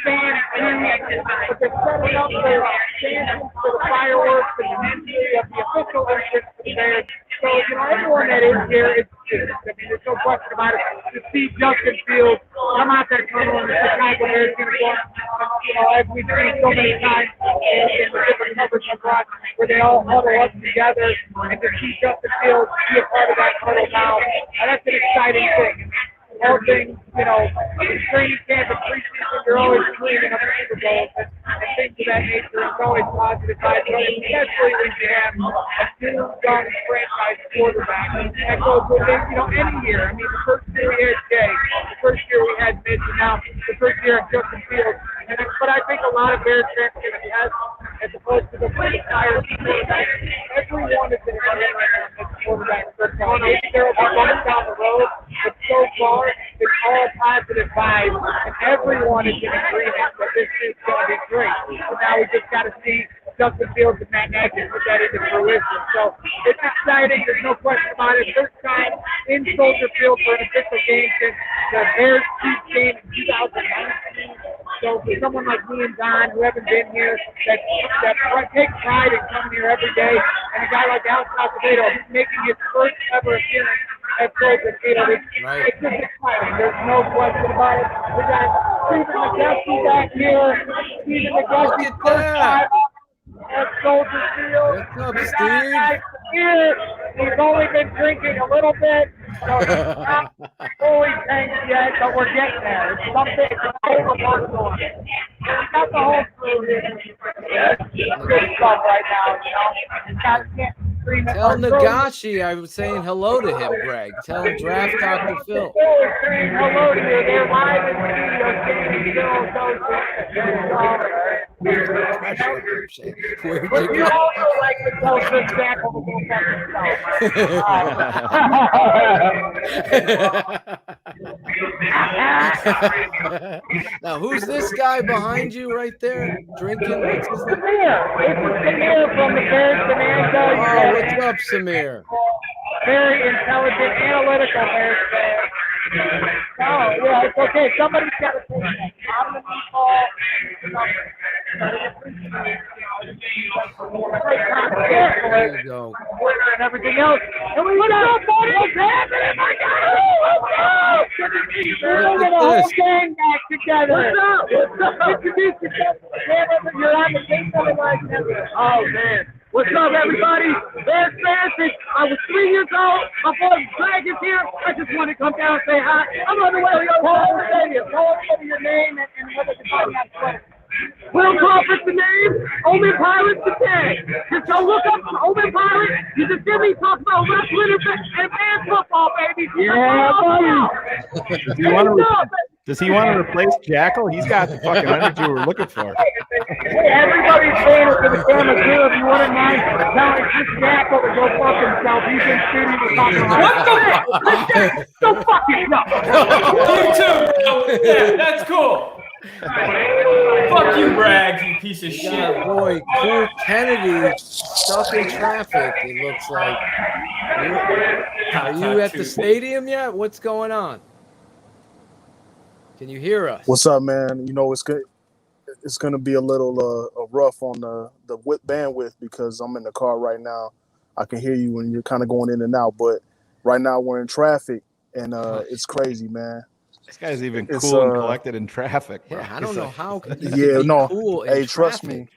[SPEAKER 6] fan view, but they're setting up their stations for the fireworks and the entry of the official entrance to the Bears. So, everyone that is here, I mean, there's no question about it. To see Justin Fields come out there in the Chicago Bears uniform, as we've seen so many times in the different coverage of rock, where they all huddle up together, and to see Justin Fields be a part of that huddle now, that's an exciting thing. All things, training camp and preseason you're always dreaming of Super Bowls and things of that nature. It's always positive vibes, especially when you have a new young franchise quarterback. That goes with any year. I mean, the first year we had Jay, the first year we had Mitch, and now the first year of Justin Fields. But I think a lot of Bears fans can attest, as opposed to the entire quarterback. Everyone is in agreement right now with this quarterback football. Maybe there will be one down the road, but so far it's all positive vibes, and everyone is in agreement that this is going to be great. So now we just got to see Justin Fields and Matt Nagy put that into fruition. So it's exciting. There's no question about it. First time in Soldier Field for an official game since the Bears Chiefs game in 2019. So for someone like me and Don, who haven't been here, that takes pride in coming here every day, and a guy like Acevedo who's making his first ever appearance at Soldier Field, it's just exciting. There's no question about it. We got Stephen McGusty back here. Stephen McGusty, first time at Soldier Field.
[SPEAKER 10] What's up, Steve?
[SPEAKER 6] He's only been drinking a little bit, so he's not fully tanked yet, but we're getting there. It's something to overwork on. We got the whole crew here. Good stuff right now,
[SPEAKER 10] Tell Nagashi I was saying hello to him, Greg. Tell him Draft Dr. Phil.
[SPEAKER 6] Saying hello to you. They're live in
[SPEAKER 10] Where'd
[SPEAKER 6] but
[SPEAKER 10] you
[SPEAKER 6] you
[SPEAKER 10] go?
[SPEAKER 6] also like to tell Chris Sample to go fuck
[SPEAKER 10] Now, who's this guy behind you right there drinking? What's his name?
[SPEAKER 6] Samir. This is Samir from the Bears Bonanza.
[SPEAKER 10] Oh, what's up, Samir?
[SPEAKER 6] Very intelligent, analytical Bears fan. Oh, yeah, it's okay. Somebody's got to take that. I'm the meatball.
[SPEAKER 10] There you go.
[SPEAKER 6] Twitter and everything else. And we went up, buddy. What's happening? My God, we're moving the whole gang back together. What's up? What's up? Introduce yourself. You're on the same right now. Oh, man. What's up, everybody? Bears fans. I was 3 years old. My boy Greg is here. I just wanted to come down and say hi. I'm on the way to the whole stadium. Tell everybody your name and whether you're talking about Twitter. Will Crawford's the name. Omen Pilot's the tag. Just go look up Omen Pilot. You just hear me talk about wrestling and man football, baby.
[SPEAKER 11] Yeah, buddy. Does he want to replace Jackal? He's got the fucking energy we're looking for.
[SPEAKER 6] Hey, everybody's saying it to the camera too. If you wouldn't mind telling Chris Jackal to go fuck himself. He's in studio to talk about what the fuck? Go fuck yourself.
[SPEAKER 8] You too. Yeah, that's cool. Fuck you, Bragg, you piece of shit.
[SPEAKER 10] Yeah, boy, Cool Kennedy stuck in traffic, it looks like. Are you at the stadium yet? What's going on? Can you hear us?
[SPEAKER 16] What's up, man? You know, it's good. It's going to be a little rough on the bandwidth because I'm in the car right now. I can hear you when you're kind of going in and out, but right now we're in traffic, and it's crazy, man.
[SPEAKER 11] This guy's even cool and collected in traffic, bro.
[SPEAKER 10] Yeah, I don't know how.
[SPEAKER 16] Yeah, no.
[SPEAKER 10] Cool
[SPEAKER 16] hey, trust me.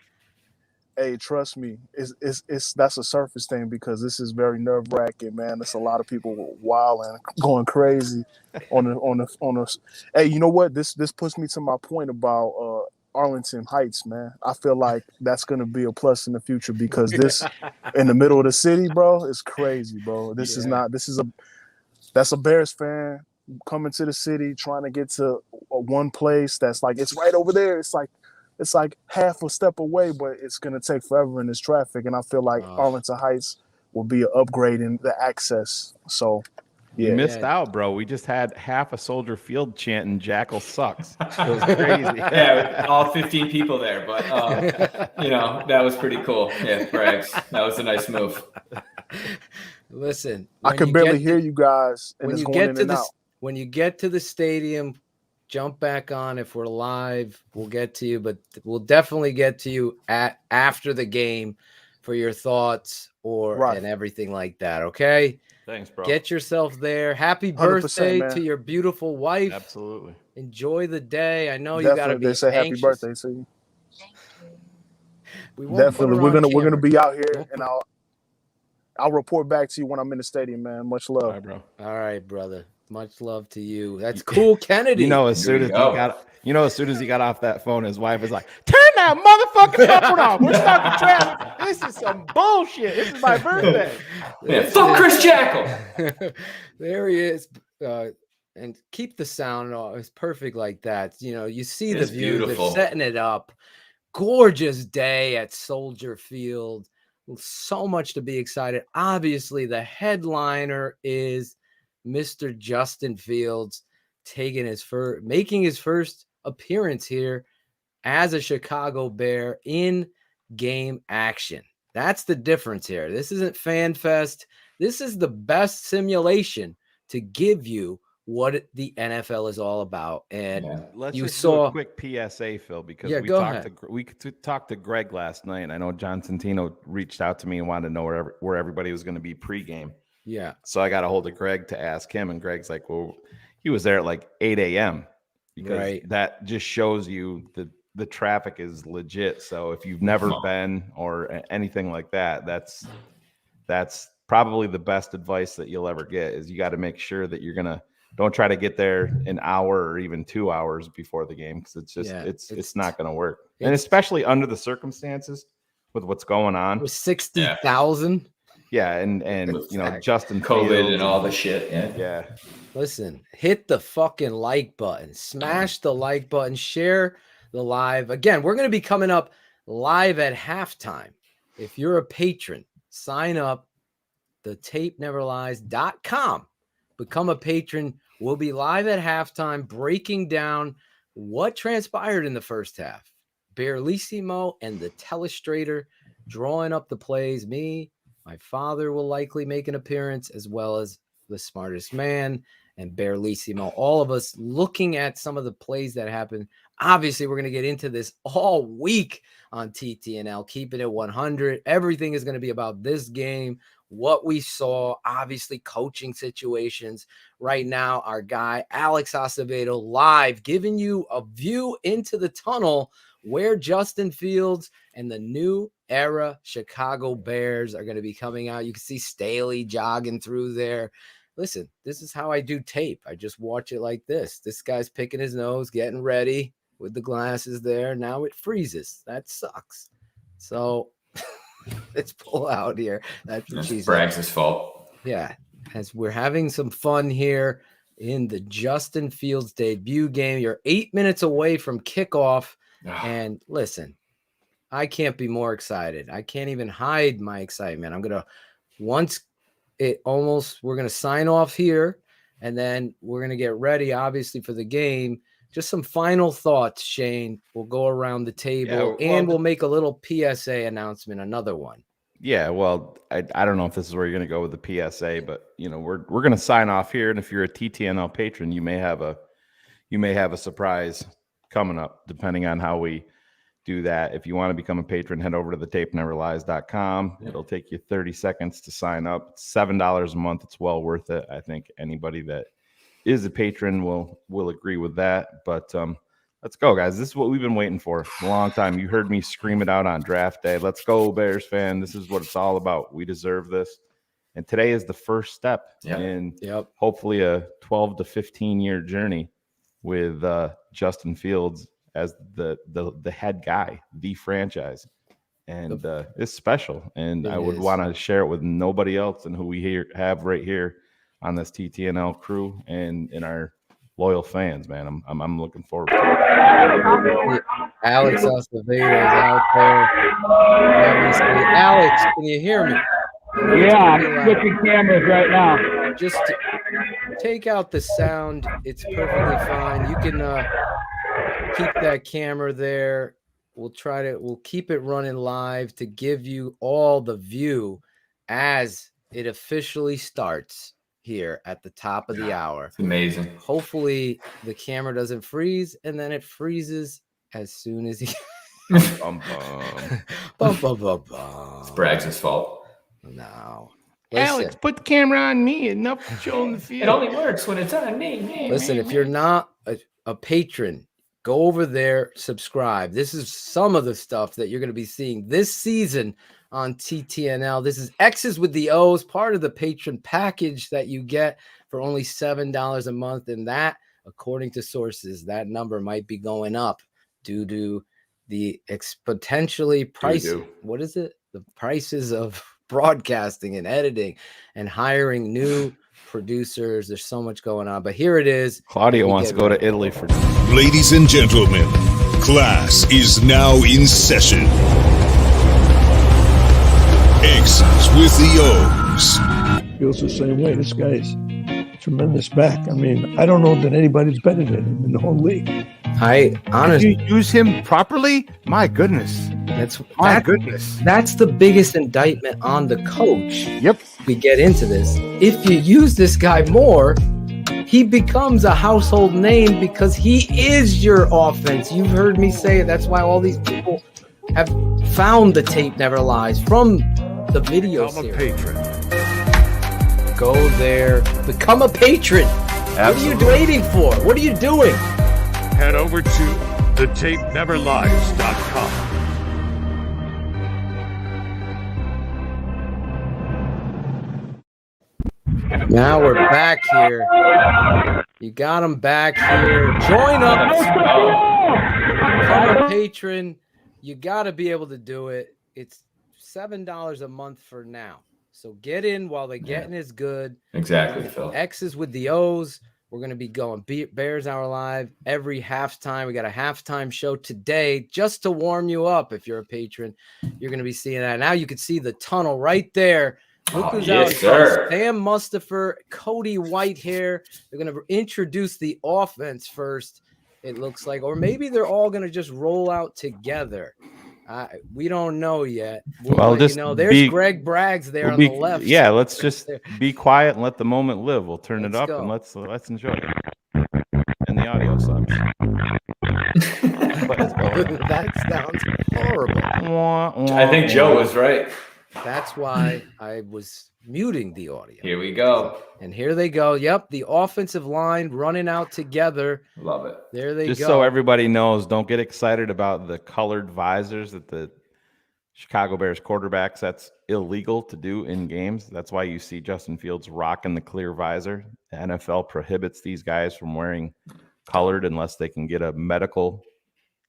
[SPEAKER 16] Hey, trust me. It's that's a surface thing because this is very nerve-wracking, man. There's a lot of people wilding, going crazy on the. Hey, you know what? This puts me to my point about Arlington Heights, man. I feel like that's gonna be a plus in the future because this in the middle of the city, bro, is crazy, bro. That's a Bears fan coming to the city, trying to get to one place that's like it's right over there. It's like half a step away, but it's gonna take forever in this traffic. And I feel like Arlington Heights will be an upgrade in the access. So yeah.
[SPEAKER 11] You missed out, bro. We just had half a Soldier Field chanting "Jackal sucks." It was crazy.
[SPEAKER 8] Yeah, all 15 people there, but that was pretty cool. Yeah, Braggs. That was a nice move.
[SPEAKER 10] Listen,
[SPEAKER 16] I can barely hear you guys, and it's going in and out.
[SPEAKER 10] When you get to the stadium, jump back on. If we're live, we'll get to you, but we'll definitely get to you after the game for your thoughts and everything like that. Okay.
[SPEAKER 11] Thanks, bro.
[SPEAKER 10] Get yourself there. Happy birthday to your beautiful wife.
[SPEAKER 11] Absolutely.
[SPEAKER 10] Enjoy the day. I know you got to be
[SPEAKER 16] say
[SPEAKER 10] anxious.
[SPEAKER 16] Happy birthday to you.
[SPEAKER 10] Definitely.
[SPEAKER 16] We're gonna be out here, and I'll report back to you when I'm in the stadium, man. Much love,
[SPEAKER 11] bro.
[SPEAKER 10] All right, brother. Much love to you. That's cool, Kennedy.
[SPEAKER 11] You know, as soon as You know, as soon as he got off that phone, his wife was like, "Turn that motherfucking phone off. We're stuck in traffic. This is some bullshit. This is my birthday."
[SPEAKER 8] Yeah, fuck Chris Jackal.
[SPEAKER 10] There he is. And keep the sound off. It's perfect like that. You know, you see the view.
[SPEAKER 8] Beautiful.
[SPEAKER 10] They're setting it up. Gorgeous day at Soldier Field. So much to be excited. Obviously, the headliner is Mr. Justin Fields making his first appearance here as a Chicago Bear in game action. That's the difference here. This isn't Fan Fest. This is the best simulation to give you what the NFL is all about. And
[SPEAKER 11] let's
[SPEAKER 10] you
[SPEAKER 11] just
[SPEAKER 10] saw
[SPEAKER 11] do a quick PSA, Phil, because we talked to Greg last night. And I know John Santino reached out to me and wanted to know where everybody was going to be pregame.
[SPEAKER 10] Yeah.
[SPEAKER 11] So I got a hold of Greg to ask him, and Greg's like, well, he was there at like 8 a.m. because that just shows you the traffic is legit. So if you've never been or anything like that, that's probably the best advice that you'll ever get is you got to make sure that don't try to get there an hour or even 2 hours before the game, because it's just it's not going to work. And especially under the circumstances with what's going on
[SPEAKER 10] with 60,000.
[SPEAKER 11] Yeah, and you know, Justin
[SPEAKER 8] COVID
[SPEAKER 11] Fields
[SPEAKER 8] and all the shit.
[SPEAKER 11] Yeah.
[SPEAKER 10] Listen, hit the fucking like button, smash the like button, share the live. Again, we're going to be coming up live at halftime. If you're a patron, sign up, thetapeneverlies.com. Become a patron. We'll be live at halftime breaking down what transpired in the first half. Barlissimo and the telestrator drawing up the plays. My father will likely make an appearance, as well as the Smartest Man and Barlissimo. All of us looking at some of the plays that happened. Obviously, we're going to get into this all week on TTNL, keeping it 100. Everything is going to be about this game, what we saw, obviously coaching situations. Right now, our guy, Alex Acevedo, live, giving you a view into the tunnel where Justin Fields and the new era Chicago Bears are going to be coming out. You can see Staley jogging through there. Listen, this is how I do tape. I just watch it like this. This guy's picking his nose, getting ready with the glasses there. Now it freezes. That sucks. So let's pull out here. That's
[SPEAKER 8] Braggs' fault.
[SPEAKER 10] Yeah, as we're having some fun here in the Justin Fields debut game. You're 8 minutes away from kickoff. And listen, I can't be more excited. I can't even hide my excitement. We're going to sign off here, and then we're going to get ready, obviously, for the game. Just some final thoughts, Shane. We'll go around the table, and we'll make a little PSA announcement, another one.
[SPEAKER 11] Yeah, well, I don't know if this is where you're going to go with the PSA, but you know, we're going to sign off here, and if you're a TTNL patron, you may have a surprise coming up, depending on how we do that. If you want to become a patron, head over to thetapeneverlies.com. It'll take you 30 seconds to sign up. It's $7 a month. It's well worth it. I think anybody that is a patron will agree with that. But let's go, guys. This is what we've been waiting for a long time. You heard me scream it out on draft day. Let's go, Bears fan. This is what it's all about. We deserve this. And today is the first step in hopefully a 12 to 15 year journey with Justin Fields as the head guy, the franchise. And it's special. And I would want to share it with nobody else than who we have right here on this TTNL crew and in our loyal fans, man. I'm looking forward to it.
[SPEAKER 10] Alex Acevedo is out there. Alex, can you hear me?
[SPEAKER 6] Yeah, I'm switching cameras right now.
[SPEAKER 10] Just take out the sound. It's perfectly fine. You can keep that camera there. We'll keep it running live to give you all the view as it officially starts here at the top of the hour.
[SPEAKER 8] It's amazing.
[SPEAKER 10] Hopefully the camera doesn't freeze, and then it freezes as soon as he
[SPEAKER 11] bum,
[SPEAKER 10] bum.
[SPEAKER 8] It's Braggs' fault.
[SPEAKER 10] No.
[SPEAKER 11] Alex, put the camera on me. Enough showing the field.
[SPEAKER 8] It only works when it's on me.
[SPEAKER 10] Listen, if you're not a patron, go over there, subscribe. This is some of the stuff that you're going to be seeing this season on TTNL. This is X's with the O's, part of the patron package that you get for only $7 a month. And that according to sources, that number might be going up due to the potentially price. What is it? The prices of broadcasting and editing and hiring new producers. There's so much going on, but here it is.
[SPEAKER 11] Claudia wants to go to Italy for.
[SPEAKER 3] Ladies and gentlemen, class is now in session. X's with the O's.
[SPEAKER 17] Feels the same way. This guy's tremendous back. I mean, I don't know that anybody's better than him in the whole league.
[SPEAKER 10] I honestly,
[SPEAKER 18] if you use him properly, my goodness. My goodness.
[SPEAKER 10] That's the biggest indictment on the coach.
[SPEAKER 18] Yep.
[SPEAKER 10] We get into this. If you use this guy more, he becomes a household name because he is your offense. You've heard me say it. That's why all these people have found the tape never lies from the video series.
[SPEAKER 18] I'm a patron.
[SPEAKER 10] Go there. Become a patron.
[SPEAKER 18] Absolutely.
[SPEAKER 10] What are you waiting for? What are you doing?
[SPEAKER 18] Head over to thetapeneverlies.com.
[SPEAKER 10] Now we're back here. You got them back here. Join up. Become a patron. You got to be able to do it. It's $7 a month for now. So get in while the getting is good.
[SPEAKER 9] Exactly, Phil.
[SPEAKER 10] X's with the O's. We're going to be going Bears Hour Live every halftime. We got a halftime show today just to warm you up. If you're a patron, you're going to be seeing that. Now you can see the tunnel right there. Look who's out there. Sam Mustipher, Cody Whitehair. They're going to introduce the offense first, it looks like. Or maybe they're all going to just roll out together. We don't know yet.
[SPEAKER 11] Well, just
[SPEAKER 10] there's Greg Braggs there on the left.
[SPEAKER 11] Yeah, let's just be quiet and let the moment live. We'll turn it up and let's enjoy it. And the audio sucks.
[SPEAKER 10] That sounds horrible.
[SPEAKER 9] I think Joe was right.
[SPEAKER 10] That's why I was muting the audio.
[SPEAKER 9] Here we go.
[SPEAKER 10] And here they go. Yep, the offensive line running out together.
[SPEAKER 9] Love it.
[SPEAKER 10] There they
[SPEAKER 11] Just
[SPEAKER 10] go.
[SPEAKER 11] so everybody knows, don't get excited about the colored visors that the Chicago Bears quarterbacks. That's illegal to do in games. That's why you see Justin Fields rocking the clear visor. The NFL prohibits these guys from wearing colored unless they can get a medical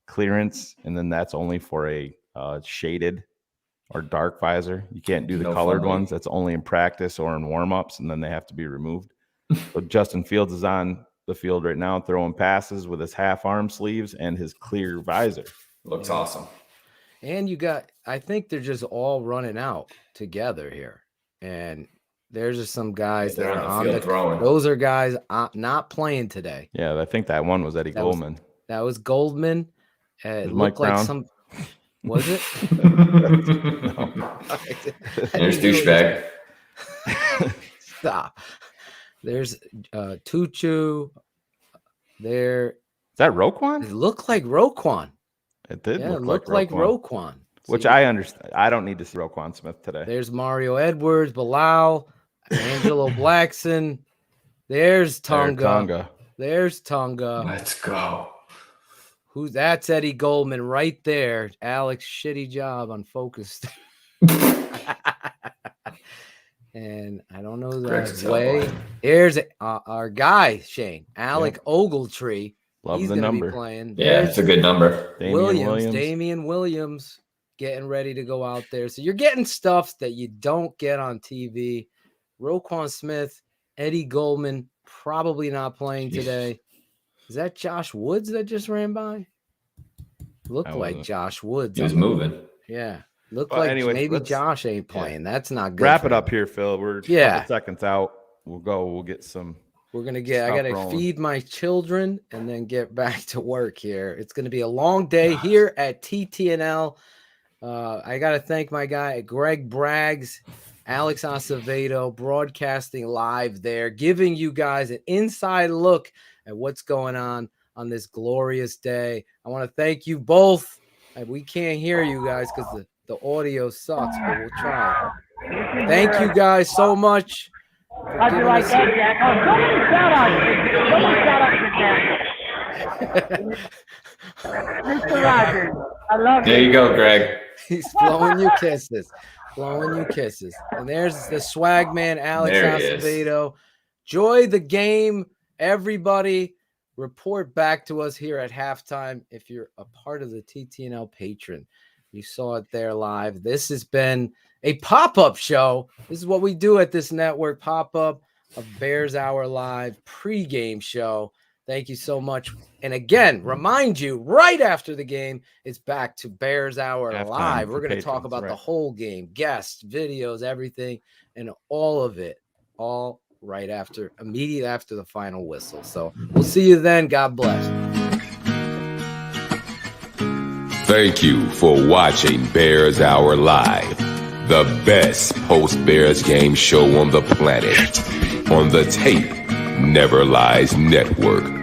[SPEAKER 11] clearance, and then that's only for a shaded or dark visor. You can't do the colored ones. That's only in practice or in warm-ups, and then they have to be removed. So Justin Fields is on the field right now throwing passes with his half arm sleeves and his clear visor.
[SPEAKER 9] Looks awesome.
[SPEAKER 10] And you got, I think they're just all running out together here. And there's just some guys that are on the
[SPEAKER 9] throwing.
[SPEAKER 10] Those are guys not playing today.
[SPEAKER 11] Yeah, I think that one was Eddie Goldman.
[SPEAKER 10] That was Goldman. It looked like
[SPEAKER 11] Brown?
[SPEAKER 10] some. Was it?
[SPEAKER 9] There's douchebag.
[SPEAKER 10] Stop. There's Tuchu. There.
[SPEAKER 11] Is that Roquan?
[SPEAKER 10] It looked like Roquan.
[SPEAKER 11] It did
[SPEAKER 10] look like Roquan.
[SPEAKER 11] Which I understand. I don't need to see Roquan Smith today.
[SPEAKER 10] There's Mario Edwards, Bilal, Angelo Blackson. There's Tonga. There's Tonga.
[SPEAKER 9] Let's go.
[SPEAKER 10] That's Eddie Goldman right there. Alex, shitty job on focus. And I don't know that way. Here's our guy, Shane. Alec Ogletree.
[SPEAKER 11] Love the number.
[SPEAKER 10] Be playing.
[SPEAKER 9] Yeah, it's a good number.
[SPEAKER 10] Damian Williams getting ready to go out there. So you're getting stuff that you don't get on TV. Roquan Smith, Eddie Goldman, probably not playing today. Is that Josh Woods that just ran by? Looked like Josh Woods.
[SPEAKER 9] He was moving.
[SPEAKER 10] Yeah. Looked like maybe Josh ain't playing. That's not good.
[SPEAKER 11] Wrap it up here, Phil. We're a couple seconds out. We'll get some.
[SPEAKER 10] We're going to get, I got to feed my children and then get back to work here. It's going to be a long day here at TTNL. I got to thank my guy, Greg Braggs, Alex Acevedo, broadcasting live there, giving you guys an inside look at what's going on this glorious day. I want to thank you both. We can't hear you guys because the audio sucks, but we'll try. Thank you guys so much.
[SPEAKER 6] How'd you like that, Jack? Somebody shout out. Mr. Rogers, I love you.
[SPEAKER 9] There you go, Greg.
[SPEAKER 10] He's blowing you kisses. Blowing you kisses. And there's the swag man, Alex Acevedo. Enjoy the game, everybody. report back to us here at halftime if you're a part of the TTNL Patron. You saw it there live. This has been a pop-up show. This is what we do at this network, pop-up of Bears Hour Live pregame show. Thank you so much. And again, remind you, right after the game, it's back to Bears Hour Live. We're going to talk about the whole game, guests, videos, everything, and all of it, all right after, immediate after the final whistle. So we'll see you then. God bless.
[SPEAKER 3] Thank you for watching Bears Hour Live, the best post-Bears game show on the planet, on the Tape Never Lies Network.